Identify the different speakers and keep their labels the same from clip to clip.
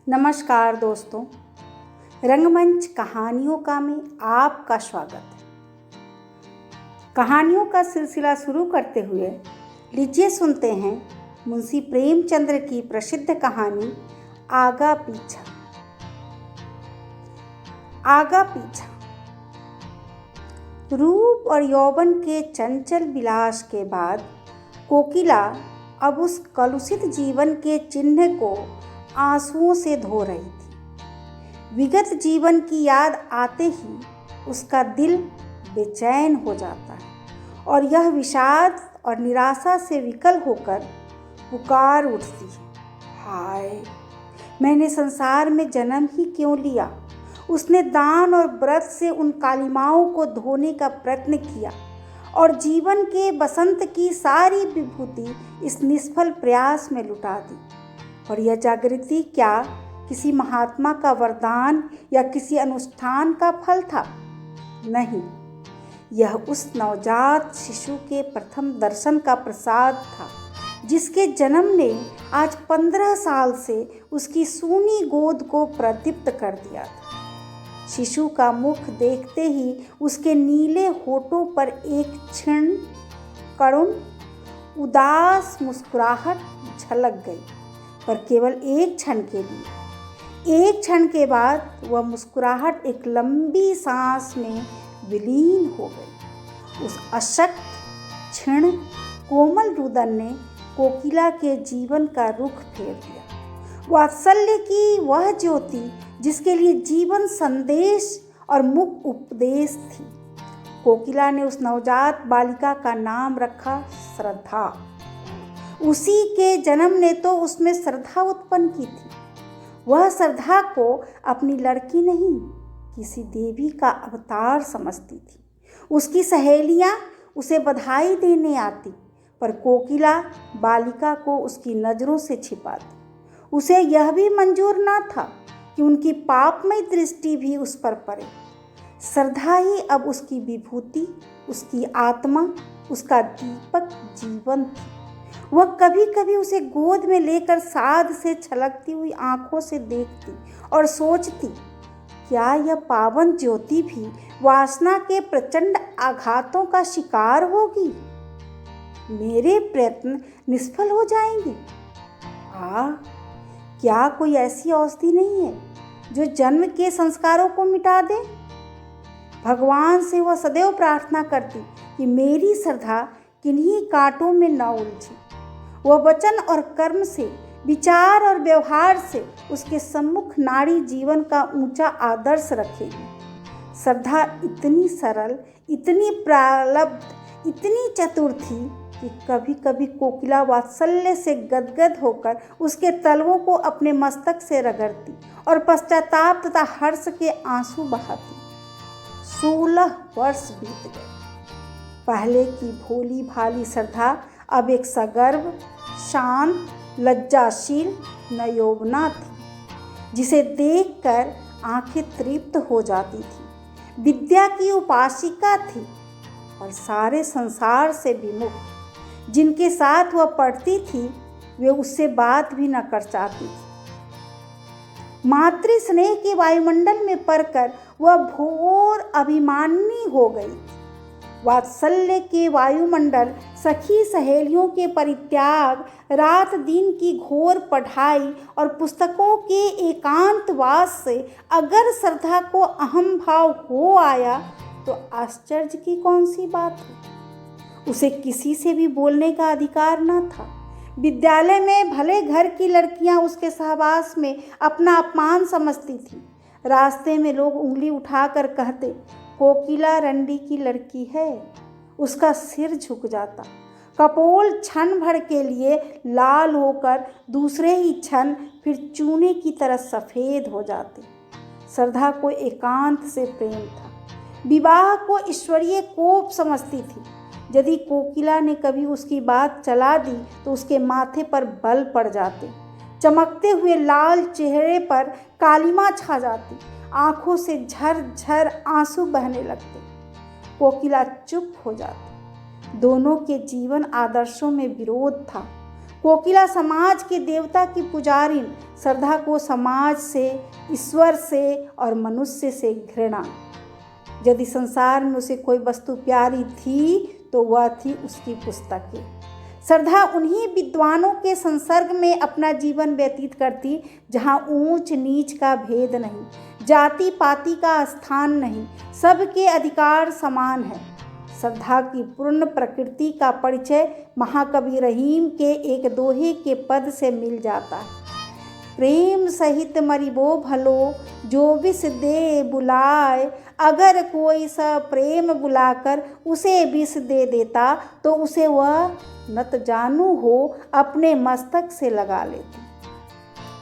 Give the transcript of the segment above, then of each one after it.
Speaker 1: नमस्कार दोस्तों, रंगमंच कहानियों का में आपका स्वागत है। कहानियों का सिलसिला शुरू करते हुए लीजिए सुनते हैं मुंशी प्रेमचंद्र की प्रसिद्ध कहानी आगा पीछा। आगा पीछा। रूप और यौवन के चंचल विलास के बाद कोकिला अब उस कलुषित जीवन के चिन्ह को आंसुओं से धो रही थी। विगत जीवन की याद आते ही उसका दिल बेचैन हो जाता है और यह विषाद और निराशा से विकल होकर पुकार उठती है, हाय, मैंने संसार में जन्म ही क्यों लिया। उसने दान और व्रत से उन कालिमाओं को धोने का प्रयत्न किया और जीवन के बसंत की सारी विभूति इस निष्फल प्रयास में लुटा दी। और यह जागृति क्या किसी महात्मा का वरदान या किसी अनुष्ठान का फल था? नहीं, यह उस नवजात शिशु के प्रथम दर्शन का प्रसाद था, जिसके जन्म ने आज 15 साल से उसकी सूनी गोद को प्रदीप्त कर दिया था। शिशु का मुख देखते ही उसके नीले होठों पर एक क्षण करुण उदास मुस्कुराहट झलक गई, पर केवल एक क्षण के लिए। एक क्षण के बाद वह मुस्कुराहट एक लंबी सांस में विलीन हो गई। उस अशक्त क्षण कोमल रुदन ने कोकिला के जीवन का रुख फेर दिया। वात्सल्य की वह ज्योति जिसके लिए जीवन संदेश और मुख उपदेश थी। कोकिला ने उस नवजात बालिका का नाम रखा श्रद्धा। उसी के जन्म ने तो उसमें श्रद्धा उत्पन्न की थी। वह श्रद्धा को अपनी लड़की नहीं, किसी देवी का अवतार समझती थी। उसकी सहेलियां उसे बधाई देने आती, पर कोकिला बालिका को उसकी नज़रों से छिपाती। उसे यह भी मंजूर न था कि उनकी पापमय दृष्टि भी उस पर पड़े। श्रद्धा ही अब उसकी विभूति, उसकी आत्मा, उसका दीपक जीवन थी। वह कभी कभी उसे गोद में लेकर साध से छलकती हुई आंखों से देखती और सोचती, क्या यह पावन ज्योति भी वासना के प्रचंड आघातों का शिकार होगी? मेरे प्रयत्न निष्फल हो जाएंगे। क्या कोई ऐसी औषधि नहीं है जो जन्म के संस्कारों को मिटा दे? भगवान से वह सदैव प्रार्थना करती कि मेरी श्रद्धा किन्हीं कांटों में न उलझे। वह वचन और कर्म से, विचार और व्यवहार से उसके सम्मुख नारी जीवन का ऊंचा आदर्श रखेगी। श्रद्धा इतनी सरल, इतनी प्रारब्ध, इतनी चतुर थी कि कभी कभी कोकिला वात्सल्य से गदगद होकर उसके तलवों को अपने मस्तक से रगड़ती और पश्चाताप तथा हर्ष के आंसू बहाती। 16 वर्ष बीत गए। पहले की भोली भाली श्रद्धा अब एक सगर्व, शांत, लज्जाशील नयौवना थी, जिसे देखकर आंखें तृप्त हो जाती थी। विद्या की उपासिका थी और सारे संसार से विमुख। जिनके साथ वह पढ़ती थी वे उससे बात भी न कर चाहती थी। मातृ स्नेह के वायुमंडल में पड़कर वह घोर अभिमानी हो गई। वात्सल्य के वायुमंडल, सखी सहेलियों के परित्याग, रात दिन की घोर पढ़ाई और पुस्तकों के एकांतवास से अगर श्रद्धा को अहम भाव हो आया तो आश्चर्य की कौन सी बात है। उसे किसी से भी बोलने का अधिकार न था। विद्यालय में भले घर की लड़कियां उसके सहवास में अपना अपमान समझती थी। रास्ते में लोग उंगली उठाकर कहते, कोकिला रंडी की लड़की है। उसका सिर झुक जाता। कपोल क्षण भर के लिए लाल होकर दूसरे ही क्षण फिर चूने की तरह सफ़ेद हो जाते। श्रद्धा को एकांत से प्रेम था। विवाह को ईश्वरीय कोप समझती थी। यदि कोकिला ने कभी उसकी बात चला दी तो उसके माथे पर बल पड़ जाते। चमकते हुए लाल चेहरे पर कालिमा छा जाती। आंखों से झरझर आंसू बहने लगते। कोकिला चुप हो जाती। दोनों के जीवन आदर्शों में विरोध था। कोकिला समाज के देवता की पुजारिन, श्रद्धा को समाज से, ईश्वर से और मनुष्य से घृणा। यदि संसार में उसे कोई वस्तु प्यारी थी तो वह थी उसकी पुस्तकें। श्रद्धा उन्हीं विद्वानों के संसर्ग में अपना जीवन व्यतीत करती जहाँ ऊंच नीच का भेद नहीं, जाति पाति का स्थान नहीं, सबके अधिकार समान है। श्रद्धा की पूर्ण प्रकृति का परिचय महाकवि रहीम के एक दोहे के पद से मिल जाता है। प्रेम सहित मरिबो भलो जो विष दे बुलाए, अगर कोई स प्रेम बुलाकर उसे विष दे देता तो उसे वह नत जानू हो अपने मस्तक से लगा लेती।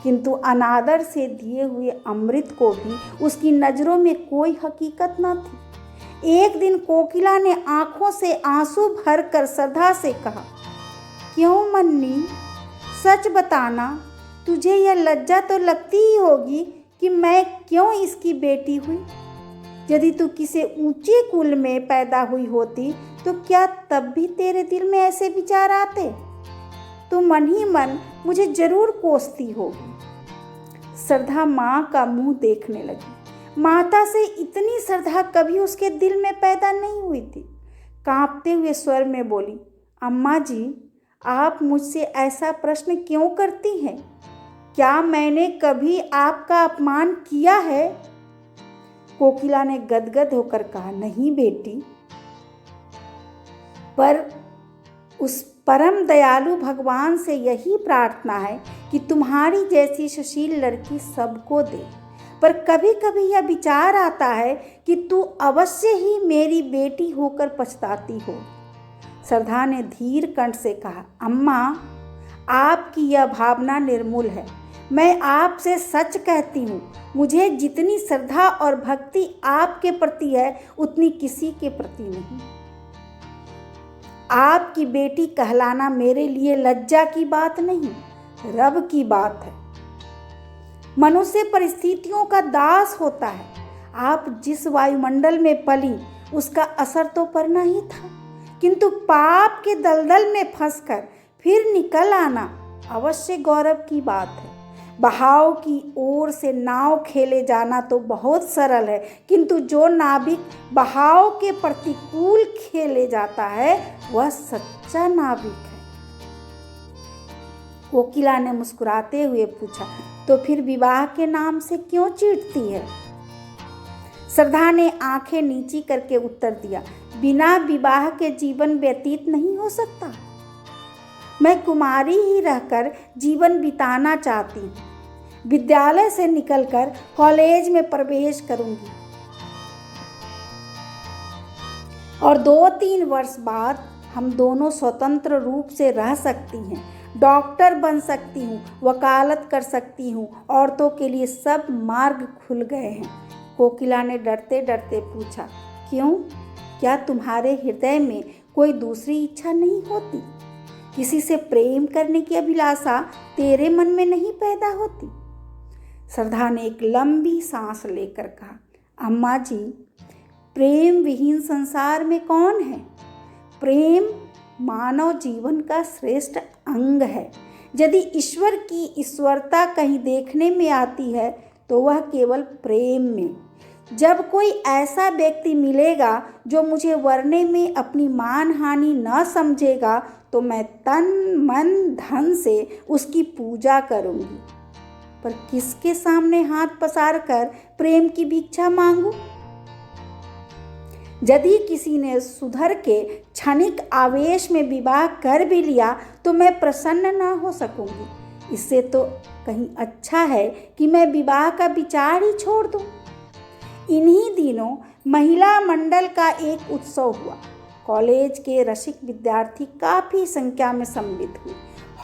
Speaker 1: किंतु अनादर से दिए हुए अमृत को भी उसकी नज़रों में कोई हकीकत न थी। एक दिन कोकिला ने आंखों से आंसू भरकर श्रद्धा से कहा, क्यों मन्नी, सच बताना, तुझे यह लज्जा तो लगती ही होगी कि मैं क्यों इसकी बेटी हुई। यदि तू किसी ऊंचे कुल में पैदा हुई होती तो क्या तब भी तेरे दिल में ऐसे विचार आते? तू मन ही मन मुझे जरूर कोसती होगी। श्रद्धा माँ का मुंह देखने लगी। माता से इतनी श्रद्धा कभी उसके दिल में पैदा नहीं हुई थी। कांपते हुए स्वर में बोली, अम्मा जी, आप मुझसे ऐसा प्रश्न क्यों करती हैं? क्या मैंने कभी आपका अपमान किया है? कोकिला ने गदगद होकर कहा, नहीं बेटी, पर उस परम दयालु भगवान से यही प्रार्थना है कि तुम्हारी जैसी सुशील लड़की सबको दे। पर कभी कभी यह विचार आता है कि तू अवश्य ही मेरी बेटी होकर पछताती हो। श्रद्धा ने धीर कंठ से कहा, अम्मा, आपकी यह भावना निर्मूल है। मैं आपसे सच कहती हूँ, मुझे जितनी श्रद्धा और भक्ति आपके प्रति है उतनी किसी के प्रति नहीं। आपकी बेटी कहलाना मेरे लिए लज्जा की बात नहीं, रब की बात है। मनुष्य परिस्थितियों का दास होता है। आप जिस वायुमंडल में पली उसका असर तो पड़ना ही था, किंतु पाप के दलदल में फंसकर फिर निकल आना अवश्य गौरव की बात है। बहाव की ओर से नाव खेले जाना तो बहुत सरल है, किंतु जो नाविक बहाव के प्रतिकूल खेले जाता है वह सच्चा नाविक है। कोकिला ने मुस्कुराते हुए पूछा, तो फिर विवाह के नाम से क्यों चिढ़ती है? श्रद्धा ने आंखें नीची करके उत्तर दिया, बिना विवाह के जीवन व्यतीत नहीं हो सकता। मैं कुमारी ही रहकर जीवन बिताना चाहती हूँ। विद्यालय से निकलकर कॉलेज में प्रवेश करूंगी और 2-3 वर्ष बाद हम दोनों स्वतंत्र रूप से रह सकती हैं। डॉक्टर बन सकती हूँ, वकालत कर सकती हूँ, औरतों के लिए सब मार्ग खुल गए हैं। कोकिला ने डरते डरते पूछा, क्यों? क्या तुम्हारे हृदय में कोई दूसरी इच्छा नहीं होती? किसी से प्रेम करने की अभिलाषा तेरे मन में नहीं पैदा होती? श्रद्धा ने एक लंबी सांस लेकर कहा, अम्मा जी, प्रेम विहीन संसार में कौन है? प्रेम मानव जीवन का श्रेष्ठ अंग है। यदि ईश्वर की ईश्वरता कहीं देखने में आती है तो वह केवल प्रेम में। जब कोई ऐसा व्यक्ति मिलेगा जो मुझे वरने में अपनी मान हानि न समझेगा तो मैं तन मन धन से उसकी पूजा करूंगी। पर किसके सामने हाथ पसार कर प्रेम की भिक्षा मांगूं? यदि किसी ने सुधर के क्षणिक आवेश में विवाह कर भी लिया तो मैं प्रसन्न न हो सकूंगी। इससे तो कहीं अच्छा है कि मैं विवाह का विचार ही छोड़ दूं। इन्हीं दिनों महिला मंडल का एक उत्सव हुआ। कॉलेज के रसिक विद्यार्थी काफ़ी संख्या में सम्मिलित हुए।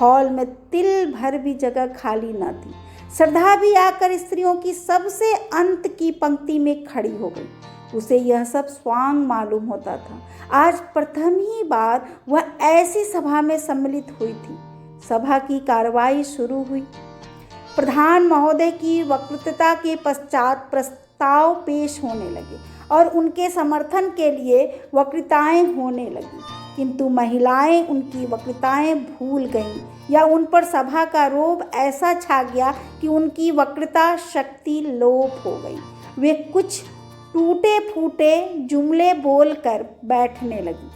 Speaker 1: हॉल में तिल भर भी जगह खाली न थी। श्रद्धा भी आकर स्त्रियों की सबसे अंत की पंक्ति में खड़ी हो गई। उसे यह सब स्वांग मालूम होता था। आज प्रथम ही बार वह ऐसी सभा में सम्मिलित हुई थी। सभा की कार्रवाई शुरू हुई। प्रधान महोदय की वक्तृता के पश्चात प्रस्ताव पेश होने लगे। और उनके समर्थन के लिए वक्तृताएं होने लगी, किंतु महिलाएं उनकी वक्तृताएं भूल गईं या उन पर सभा का रोब ऐसा छा गया कि उनकी वक्तृता शक्ति लोप हो गई। वे कुछ टूटे फूटे जुमले बोलकर बैठने लगी।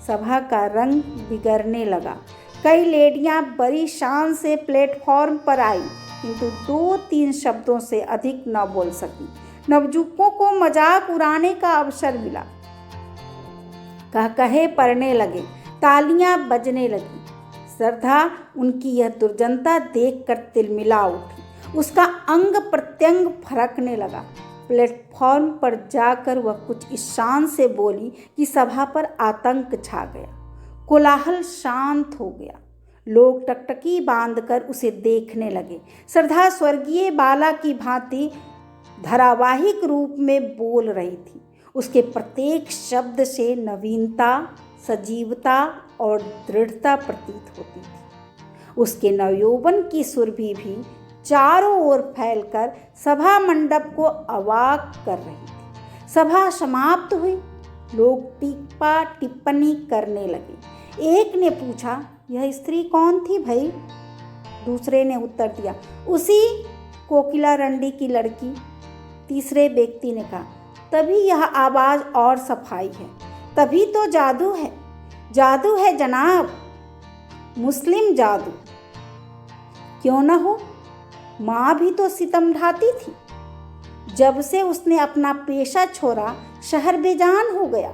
Speaker 1: सभा का रंग बिगड़ने लगा। कई लेडियां बड़ी शान से प्लेटफॉर्म पर आई, किंतु 2-3 शब्दों से अधिक न बोल सकी। नवयुवकों को मजाक उड़ाने का अवसर मिला। कहे पड़ने लगे, तालियां बजने लगी। श्रद्धा उनकी यह दुर्जनता देखकर तिलमिला उठी। उसका अंग प्रत्यंग फरकने लगा। प्लेटफॉर्म पर जाकर वह कुछ इस शान से बोली कि सभा पर आतंक छा गया। कोलाहल शांत हो गया। लोग टकटकी बांधकर उसे देखने लगे। श्रद्धा स्वर्गीय बाला की भांति धारावाहिक रूप में बोल रही थी। उसके प्रत्येक शब्द से नवीनता, सजीवता और दृढ़ता प्रतीत होती थी। उसके नवयौवन की सुरभि भी चारों ओर फैलकर सभा मंडप को अवाक कर रही थी। सभा समाप्त हुई। लोग टीका टिप्पणी करने लगे। एक ने पूछा, यह स्त्री कौन थी भाई? दूसरे ने उत्तर दिया, उसी कोकिला रंडी की लड़की। तीसरे व्यक्ति ने कहा, तभी यह आवाज़ और सफाई है, तभी तो जादू है। जादू है जनाब, मुस्लिम जादू। क्यों न हो, माँ भी तो सितम ढाती थी। जब से उसने अपना पेशा छोड़ा शहर बेजान हो गया।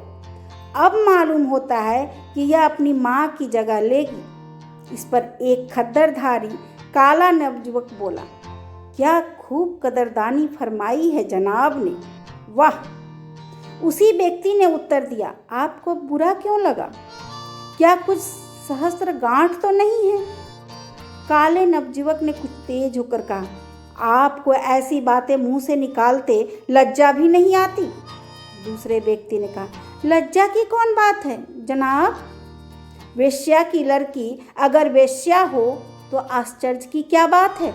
Speaker 1: अब मालूम होता है कि यह अपनी माँ की जगह लेगी। इस पर एक खद्दरधारी काला नवयुवक बोला, क्या खूब कदरदानी फरमाई है जनाब ने, वाह। उसी व्यक्ति ने उत्तर दिया, आपको बुरा क्यों लगा? क्या कुछ सहस्त्र गांठ तो नहीं है? काले नवयुवक ने कुछ तेज होकर कहा, आपको ऐसी बातें मुंह से निकालते लज्जा भी नहीं आती? दूसरे व्यक्ति ने कहा, लज्जा की कौन बात है जनाब? वेश्या की लड़की अगर वेश्या हो तो आश्चर्य की क्या बात है?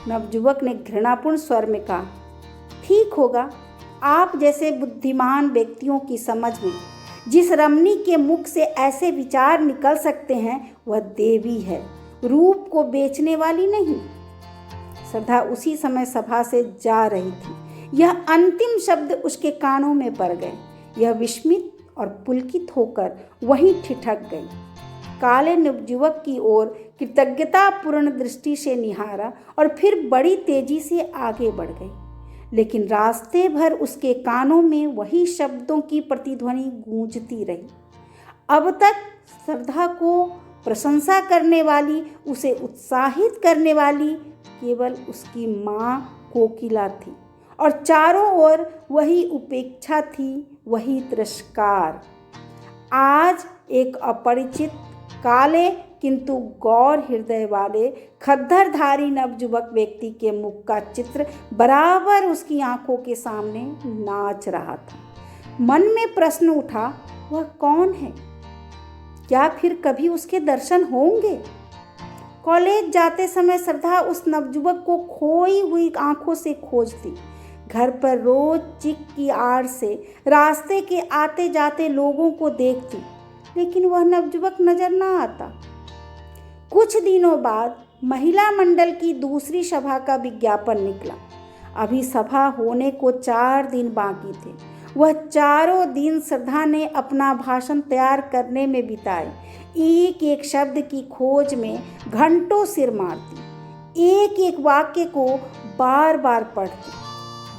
Speaker 1: नवयुवक ने घृणापूर्ण स्वर में कहा, ठीक होगा, आप जैसे बुद्धिमान व्यक्तियों की समझ में जिस रमणी के मुख से ऐसे विचार निकल सकते हैं वह देवी है, रूप को बेचने वाली नहीं। श्रद्धा उसी समय सभा से जा रही थी। यह अंतिम शब्द उसके कानों में पड़ गए। यह विस्मित और पुलकित होकर वहीं ठिठक गई। काले नवयुवक की ओर कृतज्ञतापूर्ण दृष्टि से निहारा और फिर बड़ी तेजी से आगे बढ़ गई, लेकिन रास्ते भर उसके कानों में वही शब्दों की प्रतिध्वनि गूंजती रही। अब तक श्रद्धा को प्रशंसा करने वाली, उसे उत्साहित करने वाली केवल उसकी माँ कोकिला थी, और चारों ओर वही उपेक्षा थी, वही तिरस्कार। आज एक अपरिचित काले किंतु गौर हृदय वाले खद्दरधारी नवयुवक व्यक्ति के मुख का चित्र बराबर उसकी आंखों के सामने नाच रहा था। मन में प्रश्न उठा, वह कौन है? क्या फिर कभी उसके दर्शन होंगे? कॉलेज जाते समय श्रद्धा उस नवयुवक को खोई हुई आंखों से खोजती। घर पर रोज चिक की आड़ से रास्ते के आते जाते लोगों को देखती, लेकिन वह नवयुवक नजर न आता। कुछ दिनों बाद महिला मंडल की दूसरी सभा का विज्ञापन निकला। अभी सभा होने को 4 दिन बाकी थे। वह चारों दिन श्रद्धा ने अपना भाषण तैयार करने में बिताए। एक एक शब्द की खोज में घंटों सिर मारती, एक एक वाक्य को बार बार पढ़ती,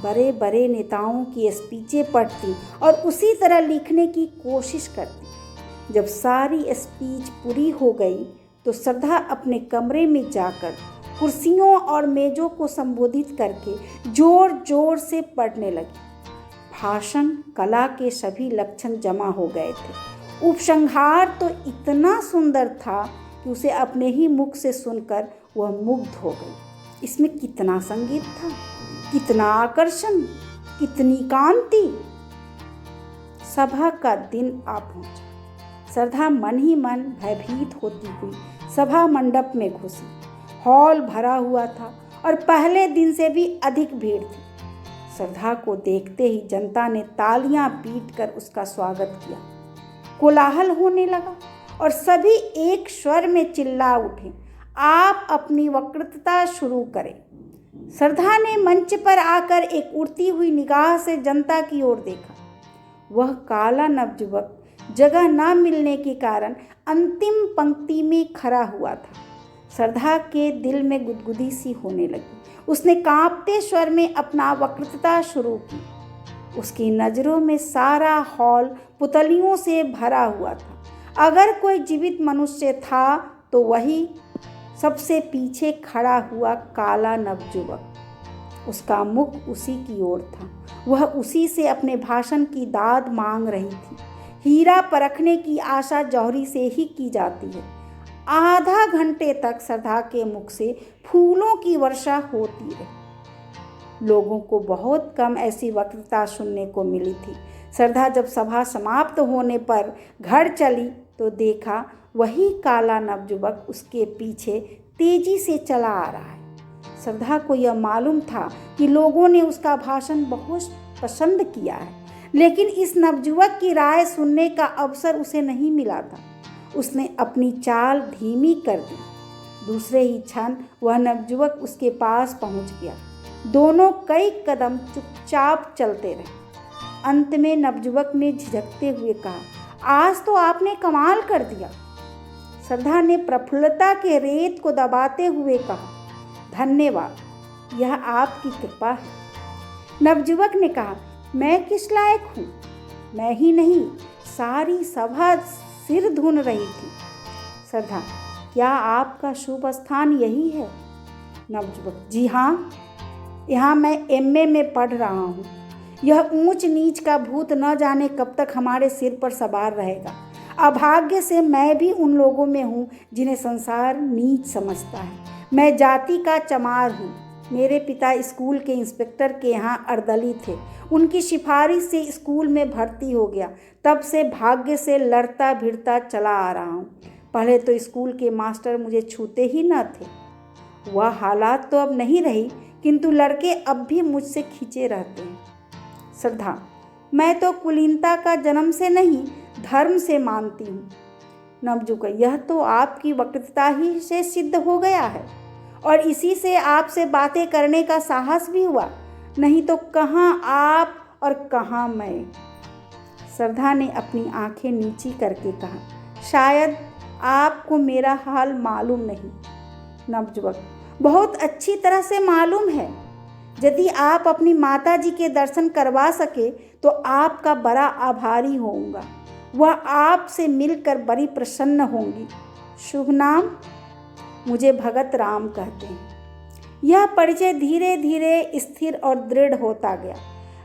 Speaker 1: बड़े बड़े नेताओं की स्पीचें पढ़ती और उसी तरह लिखने की कोशिश करती। जब सारी स्पीच पूरी हो गई तो श्रद्धा अपने कमरे में जाकर कुर्सियों और मेज़ों को संबोधित करके जोर जोर से पढ़ने लगी। भाषण कला के सभी लक्षण जमा हो गए थे। उपसंहार तो इतना सुंदर था कि उसे अपने ही मुख से सुनकर वह मुग्ध हो गई। इसमें कितना संगीत था, कितना आकर्षण, कितनी कांति। सभा का दिन आ पहुंचा। श्रद्धा मन ही मन भयभीत होती हुई सभा मंडप में घुसी। हॉल भरा हुआ था और पहले दिन से भी अधिक भीड़ थी। श्रद्धा को देखते ही जनता ने तालियां पीटकर उसका स्वागत किया। कोलाहल होने लगा और सभी एक स्वर में चिल्ला उठे, आप अपनी वक्तृता शुरू करें। श्रद्धा ने मंच पर आकर एक उड़ती हुई निगाह से जनता की ओर देखा। वह काला नवयुवक जगह न मिलने के कारण अंतिम पंक्ति में खड़ा हुआ था। श्रद्धा के दिल में गुदगुदी सी होने लगी। उसने कांपते स्वर में अपना वक्तृता शुरू की। उसकी नज़रों में सारा हॉल पुतलियों से भरा हुआ था। अगर कोई जीवित मनुष्य था तो वही सबसे पीछे खड़ा हुआ काला नवयुवक। उसका मुख उसी की ओर था। वह उसी से अपने भाषण की दाद मांग रही थी। हीरा परखने की आशा जौहरी से ही की जाती है। आधा घंटे तक श्रद्धा के मुख से फूलों की वर्षा होती रही। लोगों को बहुत कम ऐसी वक्तृता सुनने को मिली थी। श्रद्धा जब सभा समाप्त होने पर घर चली तो देखा वही काला नवयुवक उसके पीछे तेजी से चला आ रहा है। श्रद्धा को यह मालूम था कि लोगों ने उसका भाषण बहुत पसंद किया है, लेकिन इस नवयुवक की राय सुनने का अवसर उसे नहीं मिला था। उसने अपनी चाल धीमी कर दी। दूसरे ही क्षण वह नवयुवक उसके पास पहुंच गया। दोनों कई कदम चुपचाप चलते रहे। अंत में नवयुवक ने झिझकते हुए कहा, आज तो आपने कमाल कर दिया। श्रद्धा ने प्रफुल्लता के रेत को दबाते हुए कहा, धन्यवाद, यह आपकी कृपा है। नवयुवक ने कहा, मैं किस लायक हूँ? मैं ही नहीं, सारी सभा सिर धुन रही थी। श्रद्धा, क्या आपका शुभ स्थान यही है? नवयुवक, जी हाँ, यहाँ मैं MA में पढ़ रहा हूँ। यह ऊंच नीच का भूत न जाने कब तक हमारे सिर पर सवार रहेगा। अभाग्य से मैं भी उन लोगों में हूँ जिन्हें संसार नीच समझता है। मैं जाति का चमार हूँ। मेरे पिता स्कूल के इंस्पेक्टर के यहाँ अर्दली थे। उनकी सिफारिश से स्कूल में भर्ती हो गया। तब से भाग्य से लड़ता भिड़ता चला आ रहा हूँ। पहले तो स्कूल के मास्टर मुझे छूते ही न थे। वह हालात तो अब नहीं रही, किंतु लड़के अब भी मुझसे खींचे रहते हैं। श्रद्धा, मैं तो कुलीनता का जन्म से नहीं, धर्म से मानती हूँ। नवयुवक, यह तो आपकी वक्तृता ही से सिद्ध हो गया है और इसी से आपसे बातें करने का साहस भी हुआ, नहीं तो कहाँ आप और कहाँ मैं। श्रद्धा ने अपनी आंखें नीची करके कहा, शायद आपको मेरा हाल मालूम नहीं। नवयुवक, बहुत अच्छी तरह से मालूम है। यदि आप अपनी माता जी के दर्शन करवा सके तो आपका बड़ा आभारी होऊंगा। वह आपसे मिलकर बड़ी प्रसन्न होंगी। शुभ नाम? मुझे भगत राम कहते हैं। यह परिचय धीरे धीरे स्थिर और दृढ़ होता गया।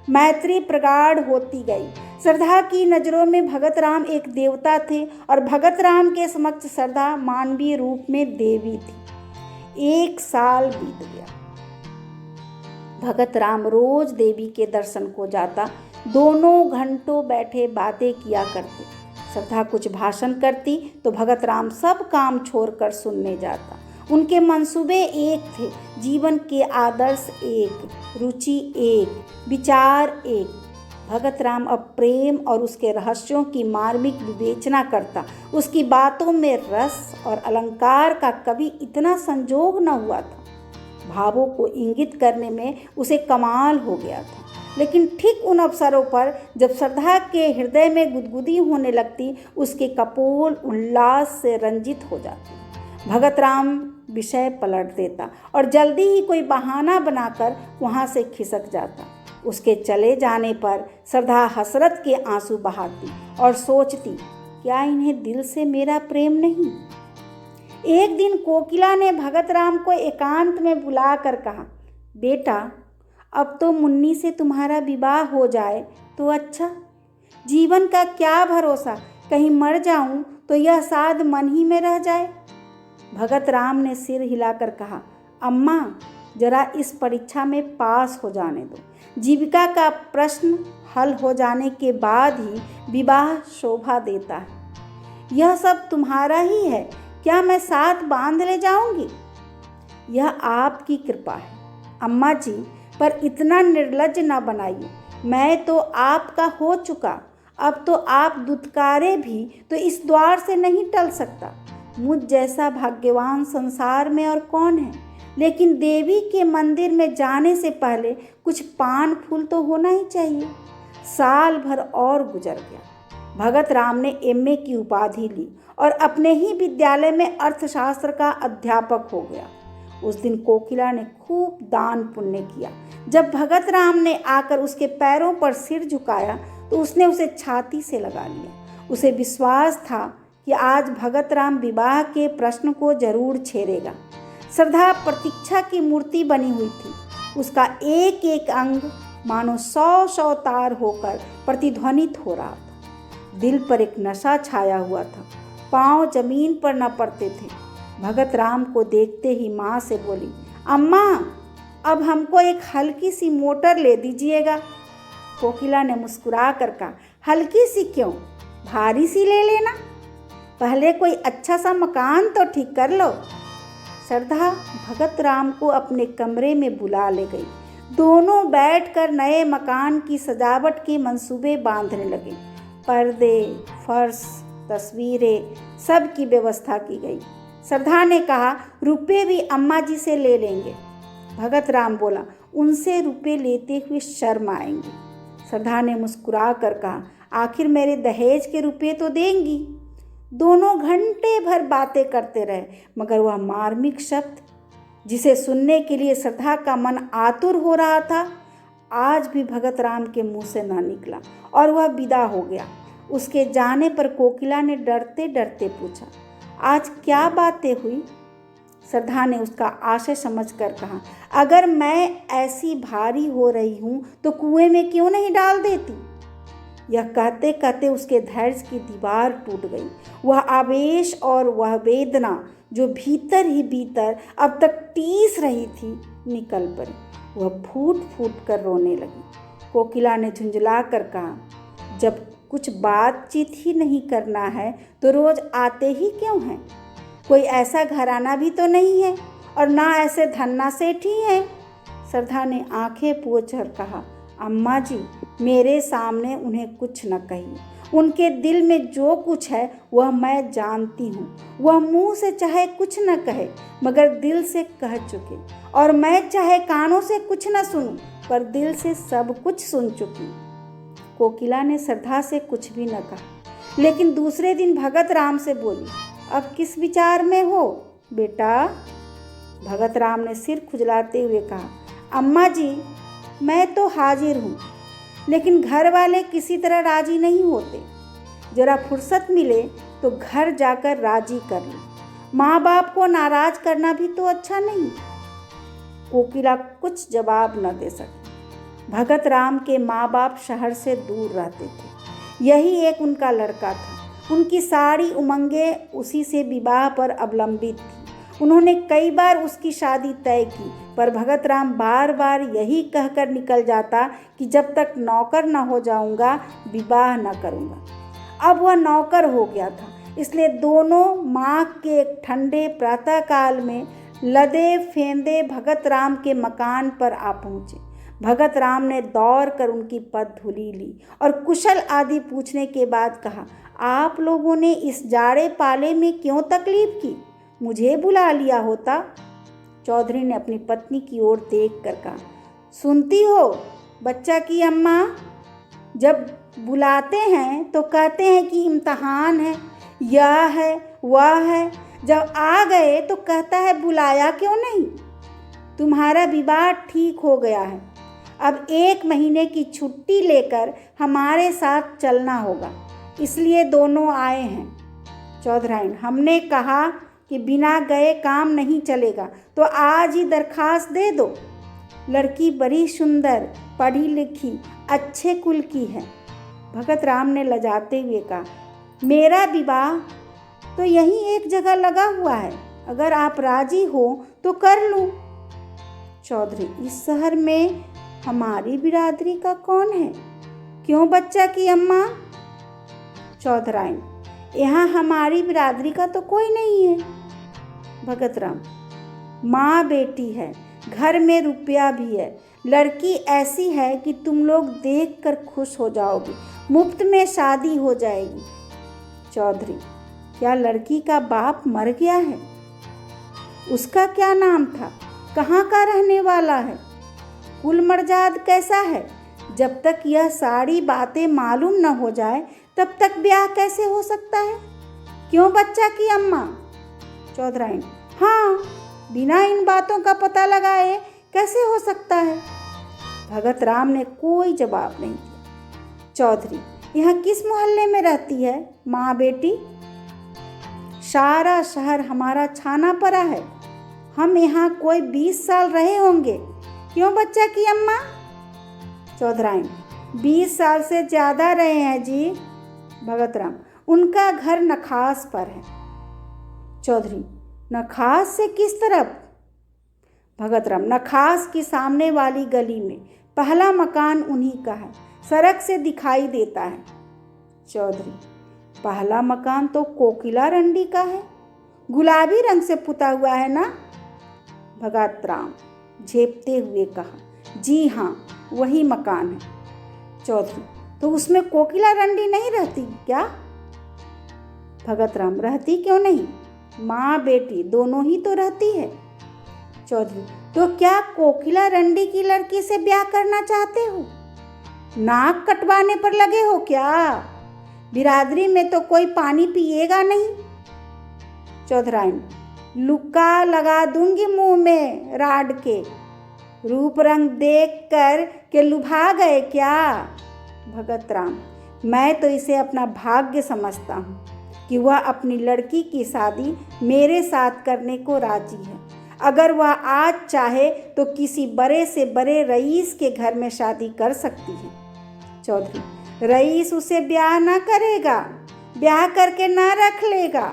Speaker 1: मैत्री प्रगाढ़ होती गई। श्रद्धा की नज़रों में भगत राम एक देवता थे और भगत राम के समक्ष श्रद्धा मानवीय रूप में देवी थी। 1 साल बीत गया। भगत राम रोज देवी के दर्शन को जाता। दोनों घंटों बैठे बातें किया करते। श्रद्धा कुछ भाषण करती तो भगत राम सब काम छोड़कर सुनने जाता। उनके मंसूबे एक थे, जीवन के आदर्श एक, रुचि एक, विचार एक। भगत राम अब प्रेम और उसके रहस्यों की मार्मिक विवेचना करता। उसकी बातों में रस और अलंकार का कभी इतना संजोग न हुआ था। भावों को इंगित करने में उसे कमाल हो गया था। लेकिन ठीक उन अवसरों पर जब श्रद्धा के हृदय में गुदगुदी होने लगती, उसके कपोल उल्लास से रंजित हो जाते। भगत राम विषय पलट देता और जल्दी ही कोई बहाना बनाकर वहाँ से खिसक जाता। उसके चले जाने पर श्रद्धा हसरत के आंसू बहाती और सोचती, क्या इन्हें दिल से मेरा प्रेम नहीं? एक दिन कोकिला ने भगत राम को एकांत में बुलाकर कहा, बेटा, अब तो मुन्नी से तुम्हारा विवाह हो जाए तो अच्छा। जीवन का क्या भरोसा, कहीं मर जाऊं तो यह साध मन ही में रह जाए। भगत राम ने सिर हिलाकर कहा, अम्मा, जरा इस परीक्षा में पास हो जाने दो। जीविका का प्रश्न हल हो जाने के बाद ही विवाह शोभा देता है। यह सब तुम्हारा ही है, क्या मैं साथ बांध ले जाऊंगी? यह आपकी कृपा है। अम्मा जी, पर इतना निर्लज्ज ना बनाइए। मैं तो आपका हो चुका, अब तो आप दुत्कारे भी तो इस द्वार से नहीं टल सकता। मुझ जैसा भाग्यवान संसार में और कौन है। लेकिन देवी के मंदिर में जाने से पहले कुछ पान फूल तो होना ही चाहिए। साल भर और गुजर गया। भगत राम ने एमए की उपाधि ली और अपने ही विद्यालय में अर्थशास्त्र का अध्यापक हो गया। उस दिन कोकिला ने खूब दान पुण्य किया। जब भगत राम ने आकर उसके पैरों पर सिर झुकाया तो उसने उसे छाती से लगा लिया। उसे विश्वास था कि आज भगत राम विवाह के प्रश्न को जरूर छेड़ेगा। श्रद्धा प्रतीक्षा की मूर्ति बनी हुई थी। उसका एक एक अंग मानो 100 तार होकर प्रतिध्वनित हो रहा था। दिल पर एक नशा छाया हुआ था। पांव जमीन पर न पड़ते थे। भगत राम को देखते ही माँ से बोली, अम्मा, अब हमको एक हल्की सी मोटर ले दीजिएगा। कोकिला ने मुस्कुरा कर कहा, हल्की सी क्यों, भारी सी ले लेना। पहले कोई अच्छा सा मकान तो ठीक कर लो। श्रद्धा भगत राम को अपने कमरे में बुला ले गई। दोनों बैठकर नए मकान की सजावट के मंसूबे बांधने लगे। पर्दे, फर्श, तस्वीरें, सब की व्यवस्था की गई। श्रद्धा ने कहा, रुपए भी अम्मा जी से ले लेंगे। भगत राम बोला, उनसे रुपए लेते हुए शर्म आएंगे। श्रद्धा ने मुस्कुरा कर कहा, आखिर मेरे दहेज के रुपए तो देंगी। दोनों घंटे भर बातें करते रहे, मगर वह मार्मिक शब्द जिसे सुनने के लिए श्रद्धा का मन आतुर हो रहा था, आज भी भगत राम के मुंह से ना निकला और वह विदा हो गया। उसके जाने पर कोकिला ने डरते डरते पूछा, आज क्या बातें हुई? श्रद्धा ने उसका आशय समझकर कहा, अगर मैं ऐसी भारी हो रही हूँ तो कुएं में क्यों नहीं डाल देती। यह कहते कहते उसके धैर्य की दीवार टूट गई। वह आवेश और वह वेदना जो भीतर ही भीतर अब तक टीस रही थी, निकल पड़ी। वह फूट फूट कर रोने लगी। कोकिला ने झुंझला कर कहा, जब कुछ बातचीत ही नहीं करना है तो रोज आते ही क्यों हैं? कोई ऐसा घराना भी तो नहीं है और ना ऐसे धन्ना सेठ ही है। श्रद्धा ने आंखें पोंछ कर कहा, अम्मा जी, मेरे सामने उन्हें कुछ न कहिए। उनके दिल में जो कुछ है वह मैं जानती हूँ। वह मुंह से चाहे कुछ न कहे मगर दिल से कह चुके, और मैं चाहे कानों से कुछ न सुनूं पर दिल से सब कुछ सुन चुकी। कोकिला ने श्रद्धा से कुछ भी न कहा, लेकिन दूसरे दिन भगत राम से बोली, अब किस विचार में हो बेटा? भगत राम ने सिर खुजलाते हुए कहा, अम्मा जी, मैं तो हाजिर हूँ, लेकिन घर वाले किसी तरह राजी नहीं होते। जरा फुर्सत मिले तो घर जाकर राजी कर लो। माँ बाप को नाराज करना भी तो अच्छा नहीं। कोकिला कुछ जवाब न दे सकी। भगत राम के माँ बाप शहर से दूर रहते थे। यही एक उनका लड़का था। उनकी सारी उमंगें उसी से विवाह पर अवलंबित थी। उन्होंने कई बार उसकी शादी तय की, पर भगत राम बार बार यही कहकर निकल जाता कि जब तक नौकर न हो जाऊंगा विवाह न करूंगा। अब वह नौकर हो गया था, इसलिए दोनों माह के एक ठंडे प्रातःकाल में लदे फेंदे भगत राम के मकान पर आ पहुँचे। भगत राम ने दौड़ कर उनकी पगधूली ली और कुशल आदि पूछने के बाद कहा, आप लोगों ने इस जाड़े पाले में क्यों तकलीफ की? मुझे बुला लिया होता। चौधरी ने अपनी पत्नी की ओर देख कर कहा, सुनती हो बच्चा की अम्मा, जब बुलाते हैं तो कहते हैं कि इम्तहान है, यह है वह है, जब आ गए तो कहता है बुलाया क्यों नहीं। तुम्हारा विवाह ठीक हो गया है, अब 1 महीने की छुट्टी लेकर हमारे साथ चलना होगा, इसलिए दोनों आए हैं। चौधराइन, हमने कहा कि बिना गए काम नहीं चलेगा, तो आज ही दरखास्त दे दो। लड़की बड़ी सुंदर, पढ़ी लिखी, अच्छे कुल की है। भगत राम ने लजाते हुए कहा, मेरा विवाह तो यहीं एक जगह लगा हुआ है, अगर आप राजी हो तो कर लूँ। चौधरी, इस शहर में हमारी बिरादरी का कौन है? क्यों बच्चा की अम्मा? चौधराइन, यहाँ हमारी बिरादरी का तो कोई नहीं है। भगत राम, माँ बेटी है, घर में रुपया भी है, लड़की ऐसी है कि तुम लोग देखकर खुश हो जाओगे, मुफ्त में शादी हो जाएगी। चौधरी, क्या लड़की का बाप मर गया है? उसका क्या नाम था? कहाँ का रहने वाला है? कुल मर्जाद कैसा है? जब तक यह सारी बातें मालूम न हो जाए तब तक ब्याह कैसे हो सकता है? क्यों बच्चा की अम्मा? चौधराइन, हाँ, बिना इन बातों का पता लगाए कैसे हो सकता है? भगत राम ने कोई जवाब नहीं दिया। चौधरी, यह किस मोहल्ले में रहती है माँ बेटी? सारा शहर हमारा छाना पड़ा है, हम यहाँ कोई 20 साल रहे होंगे। क्यों बच्चा की अम्मा? चौधराइन, 20 साल से ज़्यादा रहे हैं जी। भगत राम, उनका घर नखास पर है। चौधरी, नखास से किस तरफ? भगत राम, नखास की सामने वाली गली में, पहला मकान उन्हीं का है, सड़क से दिखाई देता है। चौधरी, पहला मकान तो कोकिला रंडी का है, गुलाबी रंग से पुता हुआ है ना? भगत राम झेपते हुए कहा, जी हाँ, वही मकान है। चौधरी, तो उसमें कोकिला रंडी नहीं रहती क्या? भगत राम, रहती क्यों नहीं, माँ बेटी दोनों ही तो रहती है। चौधरी, तो क्या कोकिला रंडी की लड़की से ब्याह करना चाहते हो? नाक कटवाने पर लगे हो क्या? बिरादरी में तो कोई पानी पिएगा नहीं। चौधराइन, लुक्का लगा दूंगी मुंह में राड के। रूप रंग देख कर के लुभा गए क्या? भगत राम, मैं तो इसे अपना भाग्य समझता हूँ कि वह अपनी लड़की की शादी मेरे साथ करने को राजी है। अगर वह आज चाहे तो किसी बड़े से बड़े रईस के घर में शादी कर सकती है। चौधरी, रईस उसे ब्याह ना करेगा, ब्याह करके ना रख लेगा।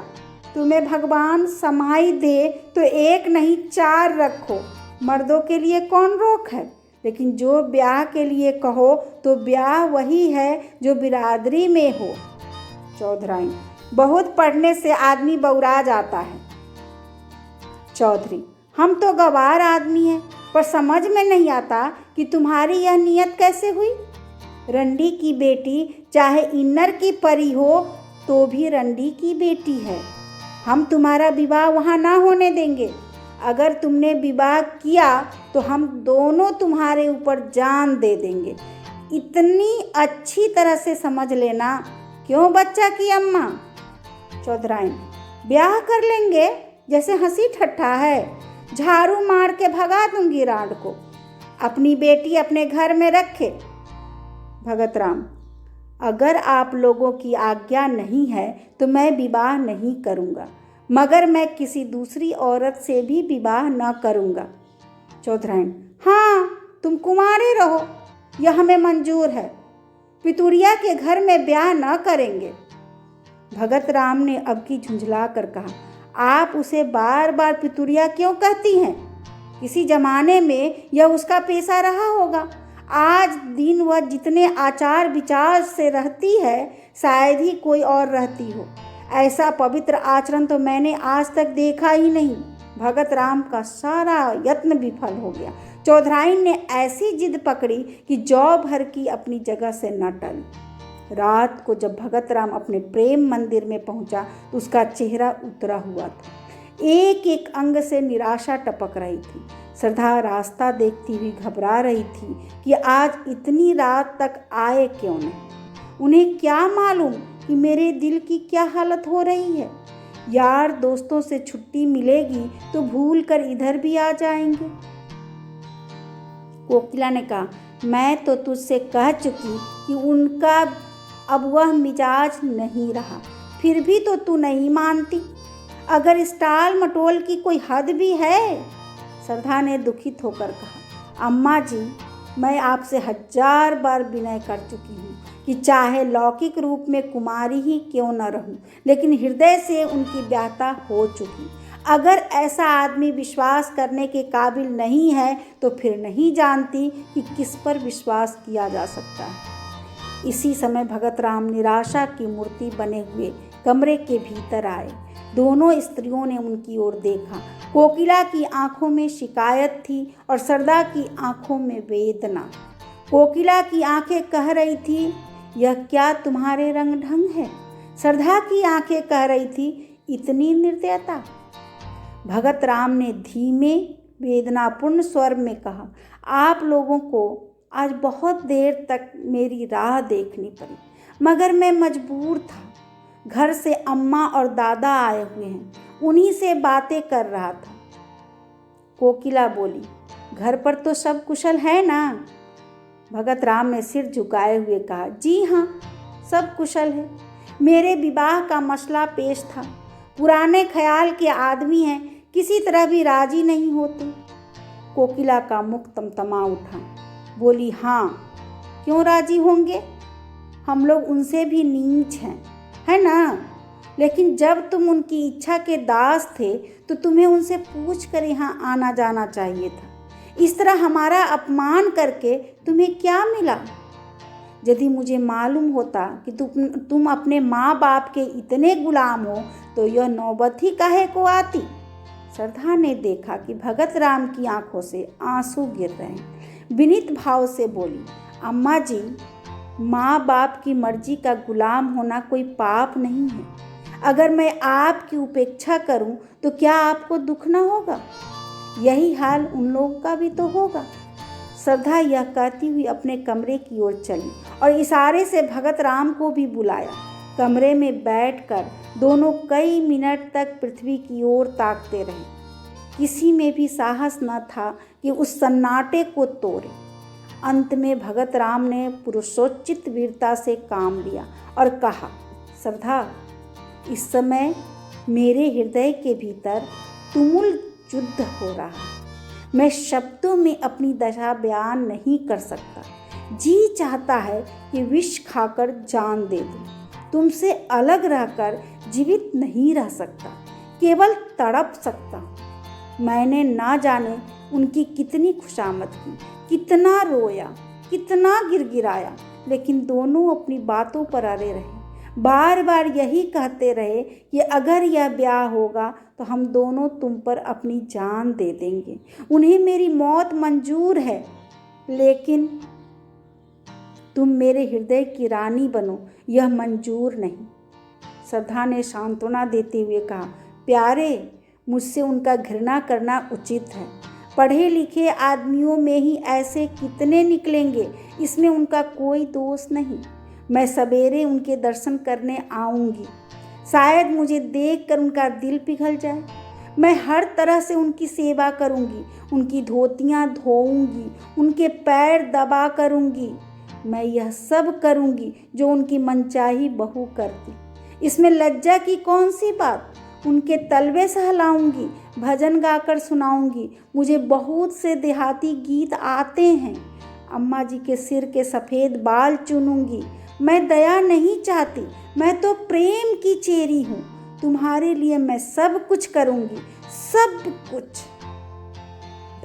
Speaker 1: तुम्हें भगवान समाई दे तो एक नहीं 4 रखो, मर्दों के लिए कौन रोक है। लेकिन जो ब्याह के लिए कहो तो ब्याह वही है जो बिरादरी में हो। चौधराइन, बहुत पढ़ने से आदमी बौरा जाता है। चौधरी, हम तो गवार आदमी हैं, पर समझ में नहीं आता कि तुम्हारी यह नियत कैसे हुई। रंडी की बेटी चाहे इन्नर की परी हो तो भी रंडी की बेटी है। हम तुम्हारा विवाह वहाँ ना होने देंगे। अगर तुमने विवाह किया तो हम दोनों तुम्हारे ऊपर जान दे देंगे। इतनी अच्छी तरह से समझ लेना। क्यों बच्चा की अम्मा? चौधराइन, ब्याह कर लेंगे, जैसे हंसी ठट्ठा है। झाड़ू मार के भगा दूंगी राड को। अपनी बेटी अपने घर में रखे। भगत राम, अगर आप लोगों की आज्ञा नहीं है तो मैं विवाह नहीं करूँगा, मगर मैं किसी दूसरी औरत से भी विवाह न करूँगा। चौधराइन, हाँ, तुम कुंवारे रहो, यह हमें मंजूर है। पितुरिया के घर में ब्याह न करेंगे। भगत राम ने अब की झुंझला कर कहा, आप उसे बार बार पितुरिया क्यों कहती हैं? किसी जमाने में यह उसका पेशा रहा होगा। आज दिन वह जितने आचार विचार से रहती है, शायद ही कोई और रहती हो। ऐसा पवित्र आचरण तो मैंने आज तक देखा ही नहीं। भगत राम का सारा यत्न विफल हो गया। चौधराइन ने ऐसी जिद पकड़ी कि जौ भर की अपनी जगह से न टली। रात को जब भगत राम अपने प्रेम मंदिर में पहुंचा तो उसका चेहरा उतरा हुआ था। एक एक अंग से निराशा टपक रही थी। श्रद्धा रास्ता देखती हुई घबरा रही थी कि आज इतनी रात तक आए क्यों नहीं। उन्हें क्या मालूम कि मेरे दिल की क्या हालत हो रही है। यार दोस्तों से छुट्टी मिलेगी तो भूल कर इधर भी आ जाएंगे। कोकिला ने कहा, मैं तो तुझसे कह चुकी कि उनका अब वह मिजाज नहीं रहा, फिर भी तो तू नहीं मानती। अगर इस टाल मटोल की कोई हद भी है। श्रद्धा ने दुखित होकर कहा, अम्मा जी, मैं आपसे 1000 बार विनय कर चुकी हूँ कि चाहे लौकिक रूप में कुमारी ही क्यों न रहूं, लेकिन हृदय से उनकी व्याहता हो चुकी। अगर ऐसा आदमी विश्वास करने के काबिल नहीं है तो फिर नहीं जानती कि किस पर विश्वास किया जा सकता है। इसी समय भगत राम निराशा की मूर्ति बने हुए कमरे के भीतर आए। दोनों स्त्रियों ने उनकी ओर देखा। कोकिला की आंखों में शिकायत थी और सरदा की आंखों में वेदना। कोकिला की आंखें कह रही थी, यह क्या तुम्हारे रंग ढंग है? सरदा की आंखें कह रही थी, इतनी निर्दयता। भगत राम ने धीमे वेदनापूर्ण स्वर में कहा, आप लोगों को आज बहुत देर तक मेरी राह देखनी पड़ी, मगर मैं मजबूर था। घर से अम्मा और दादा आए हुए हैं, उन्हीं से बातें कर रहा था। कोकिला बोली, घर पर तो सब कुशल है ना? भगत राम ने सिर झुकाए हुए कहा, जी हाँ, सब कुशल है। मेरे विवाह का मसला पेश था। पुराने ख्याल के आदमी हैं, किसी तरह भी राजी नहीं होते। कोकिला का मुख तमतमा उठा। बोली, हाँ, क्यों राजी होंगे? हम लोग उनसे भी नीच हैं, है ना? लेकिन जब तुम उनकी इच्छा के दास थे तो तुम्हें उनसे पूछ कर यहाँ आना जाना चाहिए था। इस तरह हमारा अपमान करके तुम्हें क्या मिला? यदि मुझे मालूम होता कि तुम अपने माँ बाप के इतने गुलाम हो तो यह नौबत ही काहे को आती। सरधा ने देखा कि भगत राम की आंखों से आंसू गिर रहे हैं। विनीत भाव से बोली, अम्मा जी, माँ बाप की मर्जी का गुलाम होना कोई पाप नहीं है। अगर मैं आपकी उपेक्षा करूं तो क्या आपको दुख न होगा? यही हाल उन लोगों का भी तो होगा। सरधा यह कहती हुई अपने कमरे की ओर चली और इशारे से भगत राम को भी बुलाया। कमरे में बैठकर दोनों कई मिनट तक पृथ्वी की ओर ताकते रहे। किसी में भी साहस न था कि उस सन्नाटे को तोड़े। अंत में भगत राम ने पुरुषोचित वीरता से काम लिया और कहा, सरधा, इस समय मेरे हृदय के भीतर तुमुल युद्ध हो रहा है। मैं शब्दों में अपनी दशा बयान नहीं कर सकता। जी चाहता है कि विष खाकर जान दे दूं। तुमसे अलग रहकर जीवित नहीं रह सकता, केवल तड़प सकता हूँ। मैंने ना जाने उनकी कितनी खुशामद की, कितना रोया, कितना गिड़गिड़ाया, लेकिन दोनों अपनी बातों पर अड़े रहे। बार बार यही कहते रहे कि अगर यह ब्याह होगा तो हम दोनों तुम पर अपनी जान दे देंगे। उन्हें मेरी मौत मंजूर है, लेकिन तुम मेरे हृदय की रानी बनो, यह मंजूर नहीं। सरधा ने सांत्वना देते हुए कहा, प्यारे, मुझसे उनका घृणा करना उचित है। पढ़े लिखे आदमियों में ही ऐसे कितने निकलेंगे, इसमें उनका कोई दोष नहीं। मैं सवेरे उनके दर्शन करने आऊँगी। शायद मुझे देखकर उनका दिल पिघल जाए। मैं हर तरह से उनकी सेवा करूँगी, उनकी धोतियाँ धोऊँगी, उनके पैर दबा करूँगी। मैं यह सब करूँगी जो उनकी मनचाही बहू करती। इसमें लज्जा की कौन सी बात? उनके तलवे सहलाऊँगी, भजन गाकर सुनाऊँगी। मुझे बहुत से देहाती गीत आते हैं। अम्मा जी के सिर के सफ़ेद बाल चुनूँगी। मैं दया नहीं चाहती, मैं तो प्रेम की चेरी हूँ। तुम्हारे लिए मैं सब कुछ करूँगी, सब कुछ।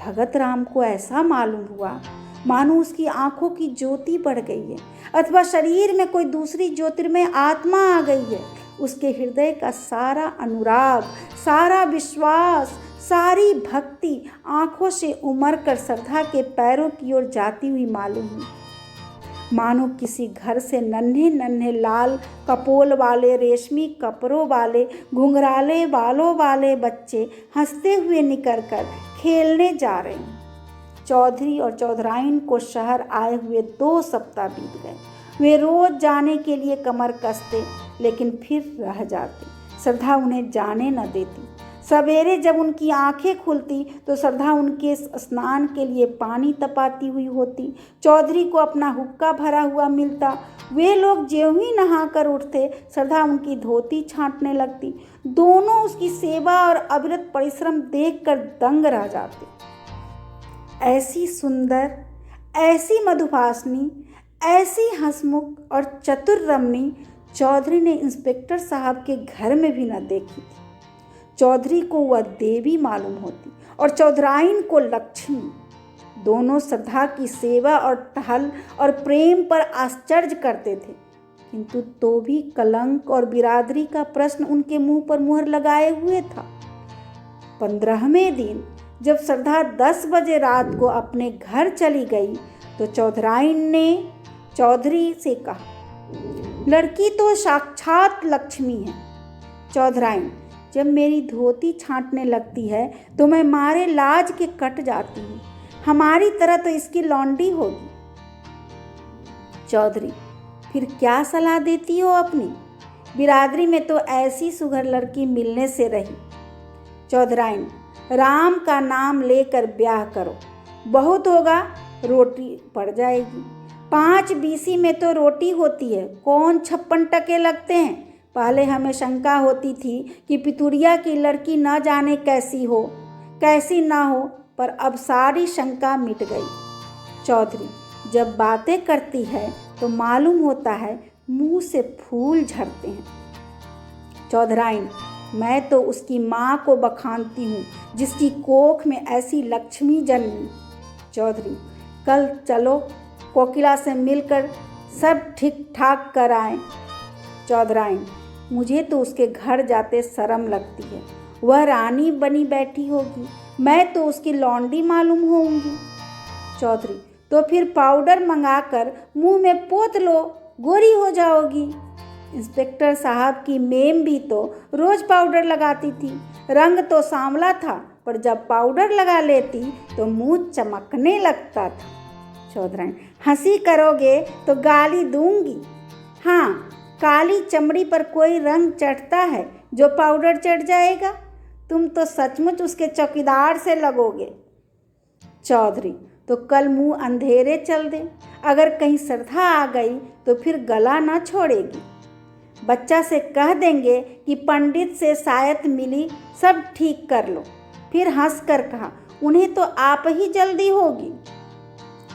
Speaker 1: भगत राम को ऐसा मालूम हुआ मानो उसकी आंखों की ज्योति बढ़ गई है अथवा शरीर में कोई दूसरी ज्योतिर्मय आत्मा आ गई है। उसके हृदय का सारा अनुराग, सारा विश्वास, सारी भक्ति आंखों से उमड़ कर सरधा के पैरों की ओर जाती हुई मालूम हुई। मानो किसी घर से नन्हे नन्हे लाल कपोल वाले, रेशमी कपड़ों वाले, घुंघराले बालों वाले बच्चे हंसते हुए निकल कर खेलने जा रहे हैं। चौधरी और चौधराइन को शहर आए हुए 2 सप्ताह बीत गए। वे रोज जाने के लिए कमर कसते, लेकिन फिर रह जाते। सरधा उन्हें जाने न देती। सवेरे जब उनकी आंखें खुलती तो सरधा उनके स्नान के लिए पानी तपाती हुई होती। चौधरी को अपना हुक्का भरा हुआ मिलता। वे लोग ज्यों ही नहा कर उठते, सरधा उनकी धोती छांटने लगती। दोनों उसकी सेवा और अविरत परिश्रम देखकर दंग रह जाते। ऐसी सुंदर, ऐसी मधुभाषिनी, ऐसी हंसमुख और चतुर रमणी चौधरी ने इंस्पेक्टर साहब के घर में भी न देखी थी। चौधरी को वह देवी मालूम होती और चौधराइन को लक्ष्मी। दोनों सरधा की सेवा और टहल और प्रेम पर आश्चर्य करते थे। किंतु तो भी कलंक और बिरादरी का प्रश्न उनके मुंह पर मुहर लगाए हुए था। 15वें दिन जब श्रद्धा 10 बजे रात को अपने घर चली गई तो चौधराइन ने चौधरी से कहा, लड़की तो साक्षात लक्ष्मी है। चौधराइन, जब मेरी धोती छांटने लगती है तो मैं मारे लाज के कट जाती हूँ। हमारी तरह तो इसकी लौंडी होगी। चौधरी, फिर क्या सलाह देती हो अपनी? बिरादरी में तो ऐसी सुघर लड़की मिलने से रही। चौधराइन, राम का नाम लेकर ब्याह करो, बहुत होगा रोटी पड़ जाएगी। 5 बीसी में तो रोटी होती है, कौन 56 टके लगते हैं। पहले हमें शंका होती थी कि पितुरिया की लड़की न जाने कैसी हो कैसी ना हो, पर अब सारी शंका मिट गई। चौधरी, जब बातें करती है तो मालूम होता है मुंह से फूल झड़ते हैं। चौधराइन, मैं तो उसकी माँ को बखानती हूँ जिसकी कोख में ऐसी लक्ष्मी जन्मी। चौधरी, कल चलो कोकिला से मिलकर सब ठीक ठाक कर आएं। चौधराइन, मुझे तो उसके घर जाते शर्म लगती है। वह रानी बनी बैठी होगी, मैं तो उसकी लौंडी मालूम होऊंगी। चौधरी, तो फिर पाउडर मंगाकर मुंह में पोत लो, गोरी हो जाओगी। इंस्पेक्टर साहब की मेम भी तो रोज पाउडर लगाती थी। रंग तो सांवला था, पर जब पाउडर लगा लेती तो मुंह चमकने लगता था। चौधराइन, हंसी करोगे तो गाली दूंगी। हाँ, काली चमड़ी पर कोई रंग चढ़ता है जो पाउडर चढ़ जाएगा। तुम तो सचमुच उसके चौकीदार से लगोगे। चौधरी, तो कल मुंह अंधेरे चल दे, अगर कहीं श्रद्धा आ गई तो फिर गला ना छोड़ेगी। बच्चा से कह देंगे कि पंडित से सायत मिली, सब ठीक कर लो। फिर हंस कर कहा, उन्हें तो आप ही जल्दी होगी।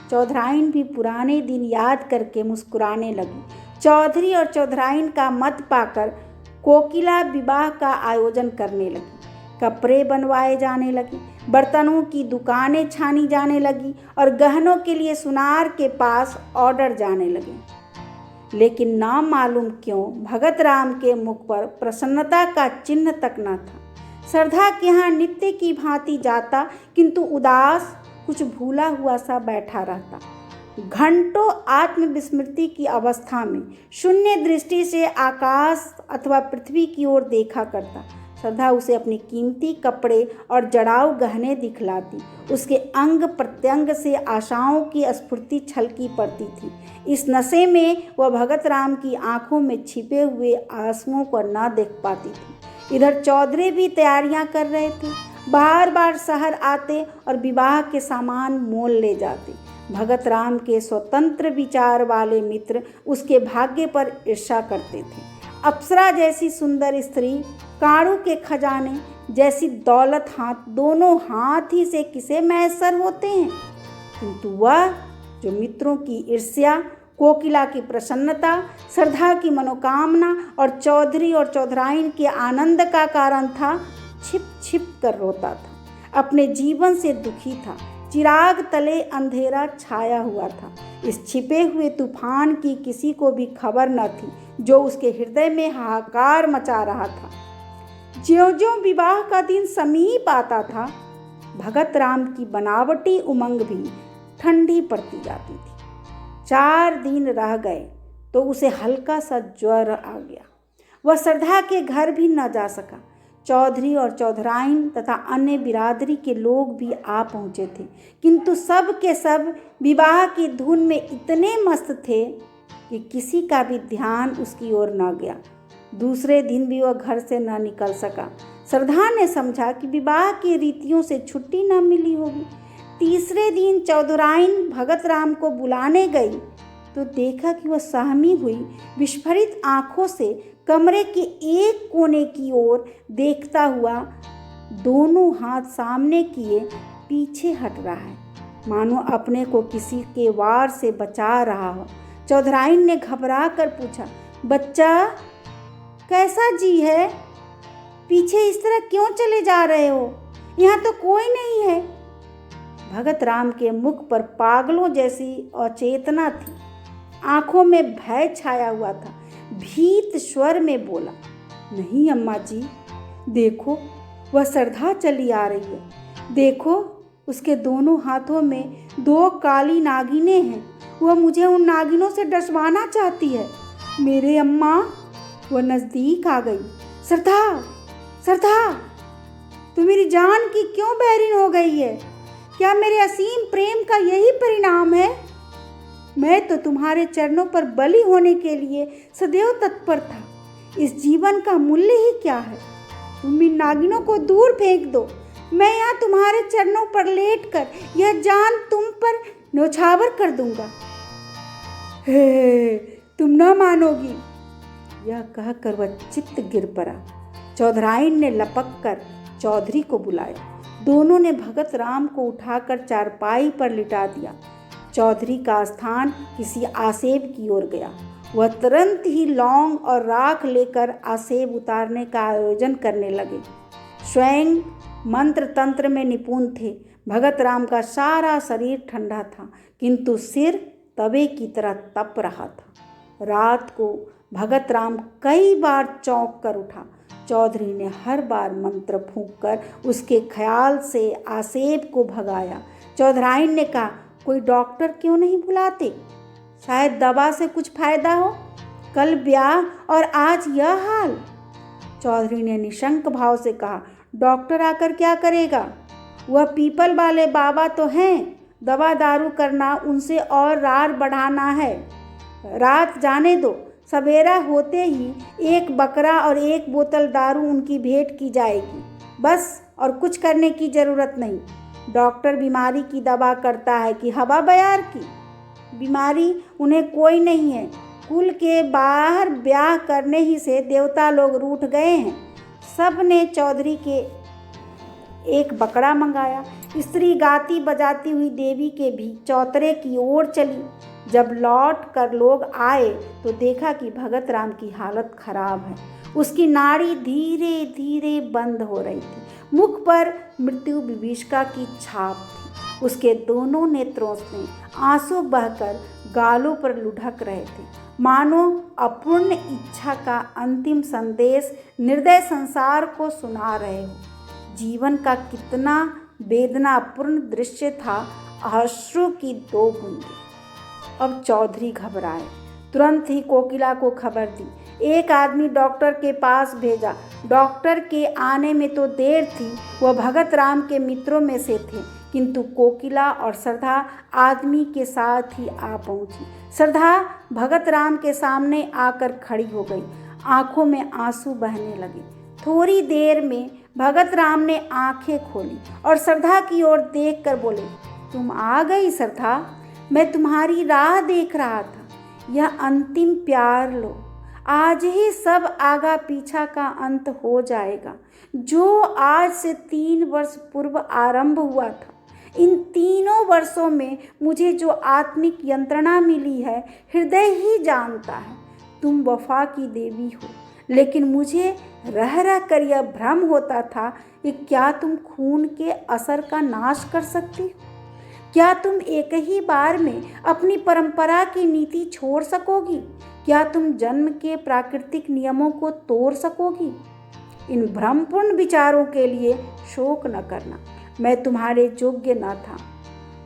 Speaker 1: चौधराइन भी पुराने दिन याद करके मुस्कुराने लगी। चौधरी और चौधराइन का मत पाकर कोकिला विवाह का आयोजन करने लगी। कपड़े बनवाए जाने लगे, बर्तनों की दुकानें छानी जाने लगी और गहनों के लिए सुनार के पास ऑर्डर जाने लगे। लेकिन ना मालूम क्यों भगत राम के मुख पर प्रसन्नता का चिन्ह तक न था। श्रद्धा के यहाँ नित्य की भांति जाता, किंतु उदास, कुछ भूला हुआ सा बैठा रहता। घंटों आत्मविस्मृति की अवस्था में शून्य दृष्टि से आकाश अथवा पृथ्वी की ओर देखा करता। श्रद्धा उसे अपने कीमती कपड़े और जड़ाऊ गहने दिखलाती। उसके अंग प्रत्यंग से आशाओं की स्फूर्ति छलकी पड़ती थी। इस नशे में वह भगत राम की आंखों में छिपे हुए आंसुओं को न देख पाती थी। इधर चौधरी भी तैयारियां कर रहे थे। बार बार शहर आते और विवाह के सामान मोल ले जाते। भगत राम के स्वतंत्र विचार वाले मित्र उसके भाग्य पर ईर्ष्या करते थे। अप्सरा जैसी सुंदर स्त्री, कारू के खजाने जैसी दौलत दोनों हाथ ही से किसे मैसर होते हैं। किंतु वह जो मित्रों की ईर्ष्या, कोकिला की प्रसन्नता, श्रद्धा की मनोकामना और चौधरी और चौधराइन के आनंद का कारण था, छिप छिप कर रोता था। अपने जीवन से दुखी था। चिराग तले अंधेरा छाया हुआ था। इस छिपे हुए तूफान की किसी को भी खबर न थी जो उसके हृदय में हाहाकार मचा रहा था। ज्यों-ज्यों विवाह का दिन समीप आता था, भगत राम की बनावटी उमंग भी ठंडी पड़ती जाती थी। 4 दिन रह गए तो उसे हल्का सा ज्वर आ गया। वह श्रद्धा के घर भी न जा सका। चौधरी और चौधराइन तथा अन्य बिरादरी के लोग भी आ पहुँचे थे, किंतु सब के सब विवाह की धुन में इतने मस्त थे कि किसी का भी ध्यान उसकी ओर न गया। दूसरे दिन भी वह घर से न निकल सका। श्रद्धा ने समझा कि विवाह की रीतियों से छुट्टी न मिली होगी। तीसरे दिन चौधराइन भगत राम को बुलाने गई तो देखा कि वह सहमी हुई विस्फारित आंखों से कमरे के एक कोने की ओर देखता हुआ दोनों हाथ सामने किए पीछे हट रहा है, मानो अपने को किसी के वार से बचा रहा हो। चौधराइन ने घबरा कर पूछा, बच्चा कैसा जी है? पीछे इस तरह क्यों चले जा रहे हो? यहाँ तो कोई नहीं है। भगत राम के मुख पर पागलों जैसी अचेतना थी। आंखों में भय छाया हुआ था। भीत स्वर में बोला, नहीं अम्मा जी, देखो वह श्रद्धा चली आ रही है। देखो उसके दोनों हाथों में 2 काली नागिनें हैं। वह मुझे उन नागिनों से डसवाना चाहती है। मेरे अम्मा, वह नज़दीक आ गई। श्रद्धा, श्रद्धा, तू मेरी जान की क्यों बैरिन हो गई है? क्या मेरे असीम प्रेम का यही परिणाम है? मैं तो तुम्हारे चरणों पर बलि होने के लिए सदैव तत्पर था। इस जीवन का मूल्य ही क्या है? तुम इन नागिनों को दूर फेंक दो। मैं यहाँ तुम्हारे चरणों पर लेटकर यह जान तुम पर न्यौछावर कर दूंगा। हे, तुम न मानोगी। यह कहकर वह चित्त गिर पड़ा। चौधराइन ने लपक कर चौधरी को बुलाया। दोनों ने भगत राम को उठाकर चारपाई पर लिटा दिया। चौधरी का स्थान किसी आसेब की ओर गया। वह तुरंत ही लौंग और राख लेकर आसेब उतारने का आयोजन करने लगे। स्वयं मंत्र तंत्र में निपुण थे। भगत राम का सारा शरीर ठंडा था, किंतु सिर तवे की तरह तप रहा था। रात को भगत राम कई बार चौंक कर उठा। चौधरी ने हर बार मंत्र फूंककर उसके ख्याल से आसेब को भगाया। चौधराइन ने कहा, कोई डॉक्टर क्यों नहीं बुलाते? शायद दवा से कुछ फायदा हो। कल ब्याह और आज यह हाल। चौधरी ने निशंक भाव से कहा, डॉक्टर आकर क्या करेगा? वह पीपल वाले बाबा तो हैं। दवा दारू करना उनसे और रार बढ़ाना है। रात जाने दो, सवेरा होते ही 1 बकरा और 1 बोतल दारू उनकी भेंट की जाएगी। बस, और कुछ करने की जरूरत नहीं। डॉक्टर बीमारी की दवा करता है कि हवा बयार की? बीमारी उन्हें कोई नहीं है। कुल के बाहर ब्याह करने ही से देवता लोग रूठ गए हैं। सब ने चौधरी के 1 बकरा मंगाया। स्त्री गाती बजाती हुई देवी के भी चौतरे की ओर चली। जब लौट कर लोग आए तो देखा कि भगत राम की हालत खराब है। उसकी नाड़ी धीरे धीरे बंद हो रही थी। मुख पर मृत्यु विभीषिका की छाप थी। उसके दोनों नेत्रों से आंसू बहकर गालों पर लुढ़क रहे थे, मानो अपूर्ण इच्छा का अंतिम संदेश निर्दय संसार को सुना रहे हो। जीवन का कितना वेदनापूर्ण दृश्य था। अश्रु की 2 बूंदें। अब चौधरी घबराए। तुरंत ही कोकिला को खबर दी। एक आदमी डॉक्टर के पास भेजा। डॉक्टर के आने में तो देर थी। वह भगत राम के मित्रों में से थे, किंतु कोकिला और श्रद्धा आदमी के साथ ही आ पहुंची। श्रद्धा भगत राम के सामने आकर खड़ी हो गई। आंखों में आंसू बहने लगे। थोड़ी देर में भगत राम ने आंखें खोली और श्रद्धा की ओर देखकर बोले, तुम आ गई श्रद्धा? मैं तुम्हारी राह देख रहा था। यह अंतिम प्यार लो। आज ही सब आगा पीछा का अंत हो जाएगा, जो आज से 3 वर्ष पूर्व आरंभ हुआ था। इन 3 वर्षों में मुझे जो आत्मिक यंत्रणा मिली है, हृदय ही जानता है। तुम वफा की देवी हो, लेकिन मुझे रह रह कर यह भ्रम होता था कि क्या तुम खून के असर का नाश कर सकती हो? क्या तुम एक ही बार में अपनी परंपरा की नीति छोड़ सकोगी? क्या तुम जन्म के प्राकृतिक नियमों को तोड़ सकोगी? इन भ्रमपूर्ण विचारों के लिए शोक न करना। मैं तुम्हारे योग्य न था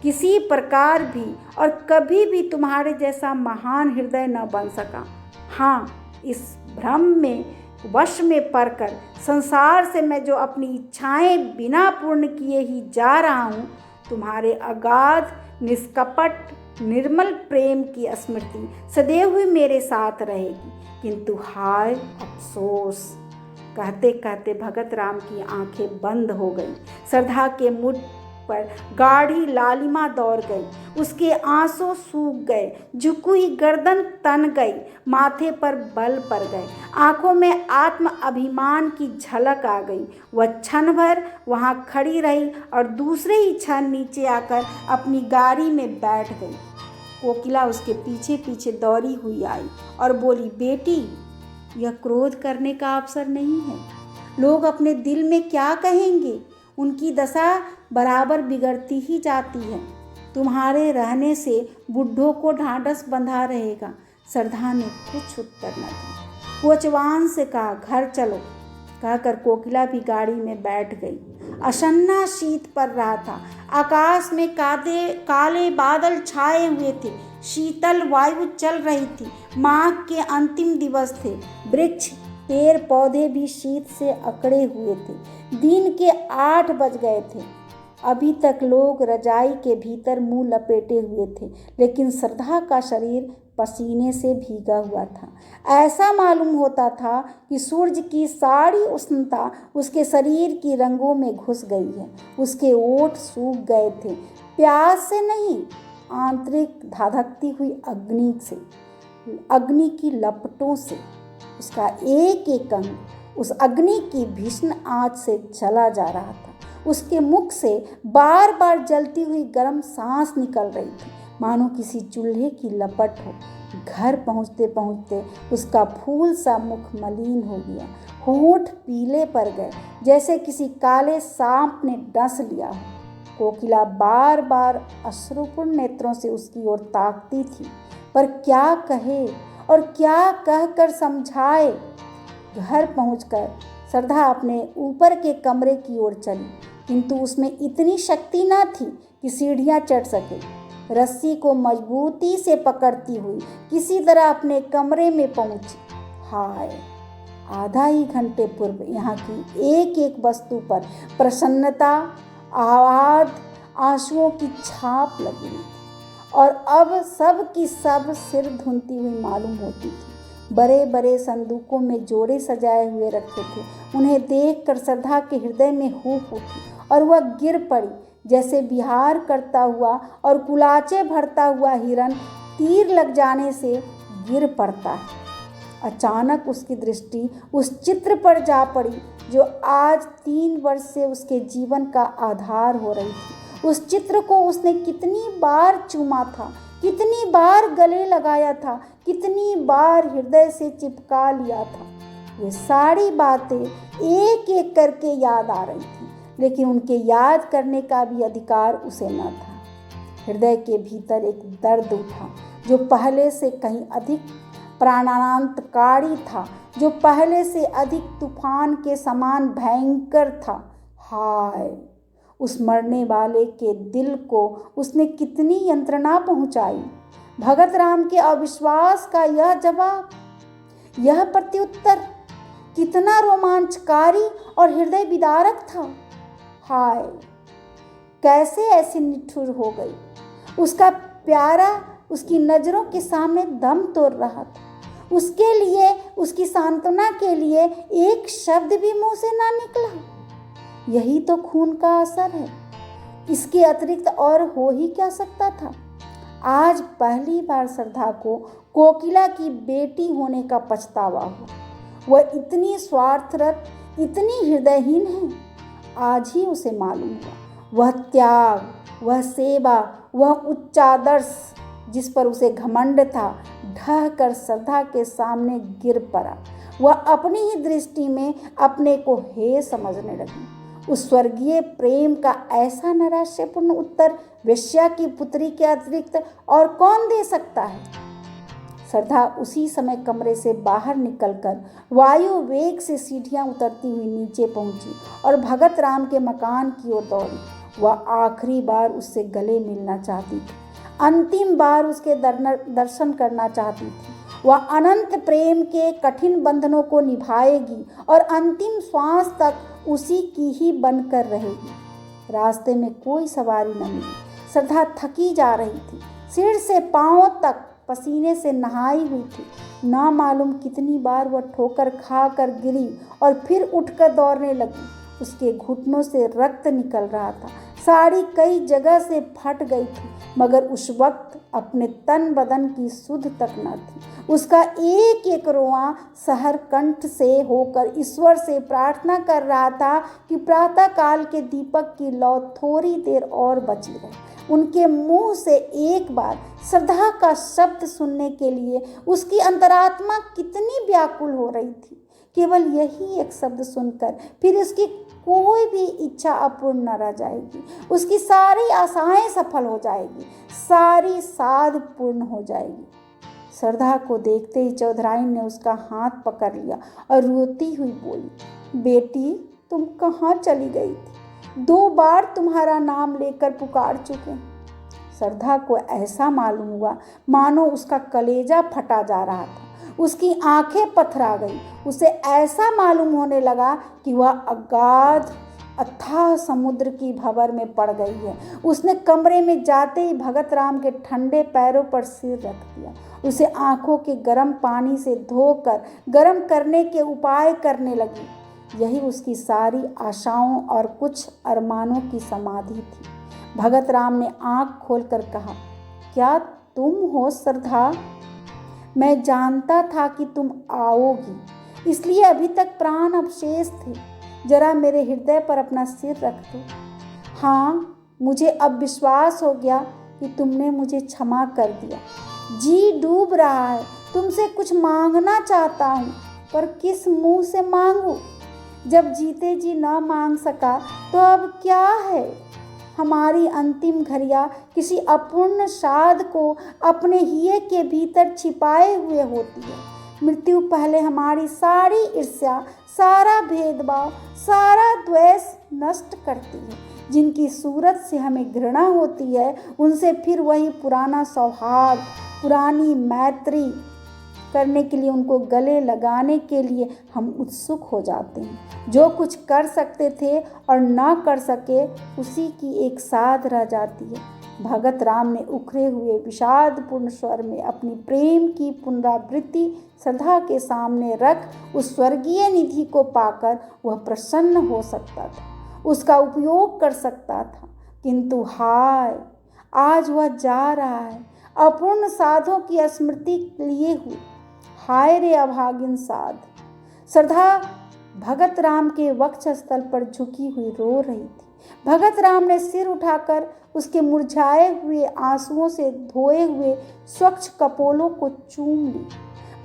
Speaker 1: किसी प्रकार भी, और कभी भी तुम्हारे जैसा महान हृदय न बन सका। हाँ, इस भ्रम में वश में पड़कर संसार से मैं जो अपनी इच्छाएं बिना पूर्ण किए ही जा रहा हूँ, तुम्हारे अगाध निष्कपट निर्मल प्रेम की स्मृति सदैव ही मेरे साथ रहेगी। किंतु हाय अफसोस। कहते कहते भगत राम की आंखें बंद हो गईं। श्रद्धा के मुख पर गाढ़ी लालिमा दौड़ गई। उसके आंसू सूख गए। झुकी हुई गर्दन तन गई। माथे पर बल पड़ गए। आंखों में आत्म अभिमान की झलक आ गई। वह क्षण भर वहां खड़ी रही और दूसरे ही क्षण नीचे आकर अपनी गाड़ी में बैठ गई। कोकिला उसके पीछे पीछे दौड़ी हुई आई और बोली, बेटी, यह क्रोध करने का अवसर नहीं है। लोग अपने दिल में क्या कहेंगे? उनकी दशा बराबर बिगड़ती ही जाती है। तुम्हारे रहने से बुढ़ों को ढांढस बंधा रहेगा। श्रद्धा ने कुछ उत्तर न दिया। कोचवान से कहा, घर चलो। कहकर कोकिला भी गाड़ी में बैठ गई। अशन्ना शीत पड़ रहा था। आकाश में काले बादल छाए हुए थे। शीतल वायु चल रही थी। माघ के अंतिम दिवस थे। वृक्ष पेड़ पौधे भी शीत से अकड़े हुए थे। दिन के 8 बज गए थे। अभी तक लोग रजाई के भीतर मुंह लपेटे हुए थे, लेकिन श्रद्धा का शरीर पसीने से भीगा हुआ था। ऐसा मालूम होता था कि सूरज की सारी उष्णता उसके शरीर की रंगों में घुस गई है। उसके ओठ सूख गए थे, प्यास से नहीं, आंतरिक धधकती हुई अग्नि की लपटों से। उसका एक एक अंग उस अग्नि की भीषण आंच से जला जा रहा था। उसके मुख से बार बार जलती हुई गर्म सांस निकल रही थी, मानो किसी चूल्हे की लपट हो। घर पहुंचते पहुंचते उसका फूल सा मुख मलिन हो गया। होंठ पीले पड़ गए, जैसे किसी काले सांप ने डस लिया हो। कोकिला बार बार अश्रुपूर्ण नेत्रों से उसकी ओर ताकती थी, पर क्या कहे और क्या कहकर समझाए। घर पहुंचकर श्रद्धा अपने ऊपर के कमरे की ओर चली, किंतु उसमें इतनी शक्ति न थी कि सीढ़ियां चढ़ सके। रस्सी को मजबूती से पकड़ती हुई किसी तरह अपने कमरे में पहुंची। हाय, आधा ही घंटे पूर्व यहाँ की एक एक वस्तु पर प्रसन्नता, आह्लाद, आंसुओं की छाप लगी थी, और अब सब की सब सिर धुनती हुई मालूम होती थी। बड़े बड़े संदूकों में जोड़े सजाए हुए रखे थे। उन्हें देखकर श्रद्धा के हृदय में हूफ उठी और वह गिर पड़ी, जैसे विहार करता हुआ और कुलाचे भरता हुआ हिरन तीर लग जाने से गिर पड़ता है। अचानक उसकी दृष्टि उस चित्र पर जा पड़ी जो आज 3 वर्ष से उसके जीवन का आधार हो रही थी। उस चित्र को उसने कितनी बार चूमा था, कितनी बार गले लगाया था, कितनी बार हृदय से चिपका लिया था। वे सारी बातें एक एक करके याद आ रही थी, लेकिन उनके याद करने का भी अधिकार उसे न था। हृदय के भीतर एक दर्द उठा जो पहले से कहीं अधिक प्राणांतकारी था, जो पहले से अधिक तूफान के समान भयंकर था। हाय, उस मरने वाले के दिल को उसने कितनी यंत्रणा पहुंचाई। भगत राम के अविश्वास का यह जवाब, यह प्रत्युत्तर कितना रोमांचकारी और हृदय विदारक था। हाय, कैसे ऐसी निठुर हो गई। उसका प्यारा उसकी नज़रों के सामने दम तोड़ रहा था। उसके लिए, उसकी सांत्वना के लिए एक शब्द भी मुंह से ना निकला। यही तो खून का असर है, इसके अतिरिक्त और हो ही क्या सकता था। आज पहली बार श्रद्धा को कोकिला की बेटी होने का पछतावा हुआ। वह इतनी स्वार्थरत, इतनी हृदयहीन है, आज ही उसे मालूम हुआ। वह त्याग, वह सेवा, वह उच्चादर्श जिस पर उसे घमंड था, ढह कर श्रद्धा के सामने गिर पड़ा। वह अपनी ही दृष्टि में अपने को हे समझने लगी। उस स्वर्गीय प्रेम का ऐसा नैराश्यपूर्ण उत्तर वेश्या की पुत्री के अतिरिक्त और कौन दे सकता है। श्रद्धा उसी समय कमरे से बाहर निकलकर वायु वेग से सीढ़ियां उतरती हुई नीचे पहुंची और भगत राम के मकान की ओर दौड़ी। वह आखिरी बार उससे गले मिलना चाहती थी, अंतिम बार उसके दर्शन करना चाहती थी। वह अनंत प्रेम के कठिन बंधनों को निभाएगी और अंतिम श्वास तक उसी की ही बनकर रहेगी। रास्ते में कोई सवारी न मिली। श्रद्धा थकी जा रही थी, सिर से पांव तक पसीने से नहाई हुई थी। ना मालूम कितनी बार वह ठोकर खा कर गिरी और फिर उठकर दौड़ने लगी। उसके घुटनों से रक्त निकल रहा था, साड़ी कई जगह से फट गई थी, मगर उस वक्त अपने तन बदन की सुध तक न थी। उसका एक एक रोआं सहर कंठ से होकर ईश्वर से प्रार्थना कर रहा था कि प्रातः काल के दीपक की लौ थोड़ी देर और बची रहे। उनके मुंह से एक बार श्रद्धा का शब्द सुनने के लिए उसकी अंतरात्मा कितनी व्याकुल हो रही थी। केवल यही एक शब्द सुनकर फिर उसकी कोई भी इच्छा अपूर्ण न रह जाएगी। उसकी सारी आशाएं सफल हो जाएगी, सारी साध पूर्ण हो जाएगी। श्रद्धा को देखते ही चौधराइन ने उसका हाथ पकड़ लिया और रोती हुई बोली, बेटी तुम कहाँ चली गई थी? 2 बार तुम्हारा नाम लेकर पुकार चुके। श्रद्धा को ऐसा मालूम हुआ मानो उसका कलेजा फटा जा रहा था। उसकी आंखें पथरा गई। उसे ऐसा मालूम होने लगा कि वह अगाध अथाह समुद्र की भंवर में पड़ गई है। उसने कमरे में जाते ही भगत राम के ठंडे पैरों पर सिर रख दिया। उसे आंखों के गर्म पानी से धोकर गर्म करने के उपाय करने लगी। यही उसकी सारी आशाओं और कुछ अरमानों की समाधि थी। भगत राम ने आंख खोलकर कहा, क्या तुम हो श्रद्धा? मैं जानता था कि तुम आओगी, इसलिए अभी तक प्राण अवशेष थे। जरा मेरे हृदय पर अपना सिर रख दो। हाँ, मुझे अब विश्वास हो गया कि तुमने मुझे क्षमा कर दिया। जी डूब रहा है, तुमसे कुछ मांगना चाहता हूँ, पर किस मुंह से मांगूं? जब जीते जी न मांग सका तो अब क्या है? हमारी अंतिम घड़ियां किसी अपूर्ण साध को अपने हिये के भीतर छिपाए हुए होती है। मृत्यु पहले हमारी सारी ईर्ष्या, सारा भेदभाव, सारा द्वेष नष्ट करती है। जिनकी सूरत से हमें घृणा होती है, उनसे फिर वही पुराना सौहार्द, पुरानी मैत्री करने के लिए, उनको गले लगाने के लिए हम उत्सुक हो जाते हैं। जो कुछ कर सकते थे और ना कर सके, उसी की एक साध रह जाती है। भगत राम ने उखड़े हुए विषादपूर्ण स्वर में अपनी प्रेम की पुनरावृत्ति श्रद्धा के सामने रख उस स्वर्गीय निधि को पाकर वह प्रसन्न हो सकता था, उसका उपयोग कर सकता था। किंतु हाय, आज वह जा रहा है अपूर्ण साधों की स्मृति लिए हुए। हाय रे अभागिन साध। श्रद्धा भगत राम के वक्षस्थल पर झुकी हुई रो रही थी। भगत राम ने सिर उठाकर उसके मुरझाए हुए आंसुओं से धोए हुए स्वच्छ कपोलों को चूम ली।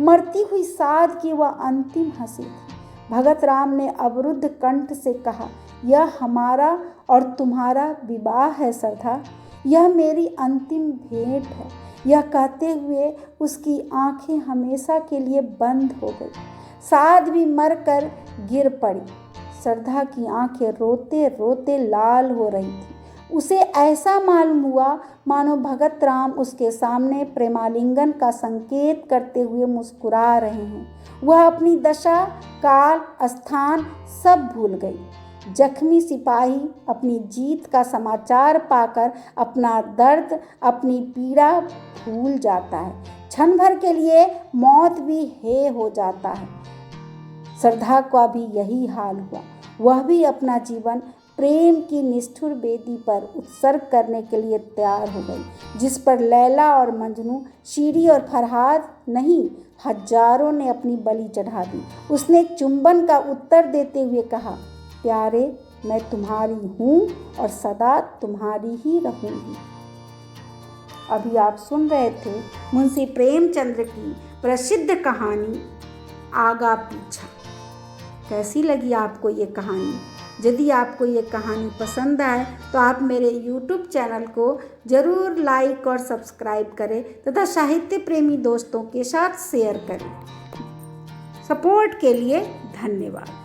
Speaker 1: मरती हुई साध की वह अंतिम हंसी थी। भगत राम ने अवरुद्ध कंठ से कहा, यह हमारा और तुम्हारा विवाह है श्रद्धा, यह मेरी अंतिम भेंट है। यह कहते हुए उसकी आंखें हमेशा के लिए बंद हो गई। साध भी मरकर गिर पड़ी। श्रद्धा की आंखें रोते रोते लाल हो रही थी। उसे ऐसा मालूम हुआ मानो भगत राम उसके सामने प्रेमालिंगन का संकेत करते हुए मुस्कुरा रहे हैं। वह अपनी दशा, काल, स्थान सब भूल गई। जख्मी सिपाही अपनी जीत का समाचार पाकर अपना दर्द, अपनी पीड़ा भूल जाता है। क्षण भर के लिए मौत भी हे हो जाता है। श्रद्धा का भी यही हाल हुआ। वह भी अपना जीवन प्रेम की निष्ठुर वेदी पर उत्सर्ग करने के लिए तैयार हो गई, जिस पर लैला और मजनू, शीरी और फरहाद नहीं, हजारों ने अपनी बलि चढ़ा दी। उसने चुंबन का उत्तर देते हुए कहा, प्यारे, मैं तुम्हारी हूँ और सदा तुम्हारी ही रहूँगी। अभी आप सुन रहे थे मुंशी प्रेमचंद्र की प्रसिद्ध कहानी आगा पीछा। कैसी लगी आपको ये कहानी? यदि आपको ये कहानी पसंद आए तो आप मेरे YouTube चैनल को ज़रूर लाइक और सब्सक्राइब करें तथा साहित्य प्रेमी दोस्तों के साथ शेयर करें। सपोर्ट के लिए धन्यवाद।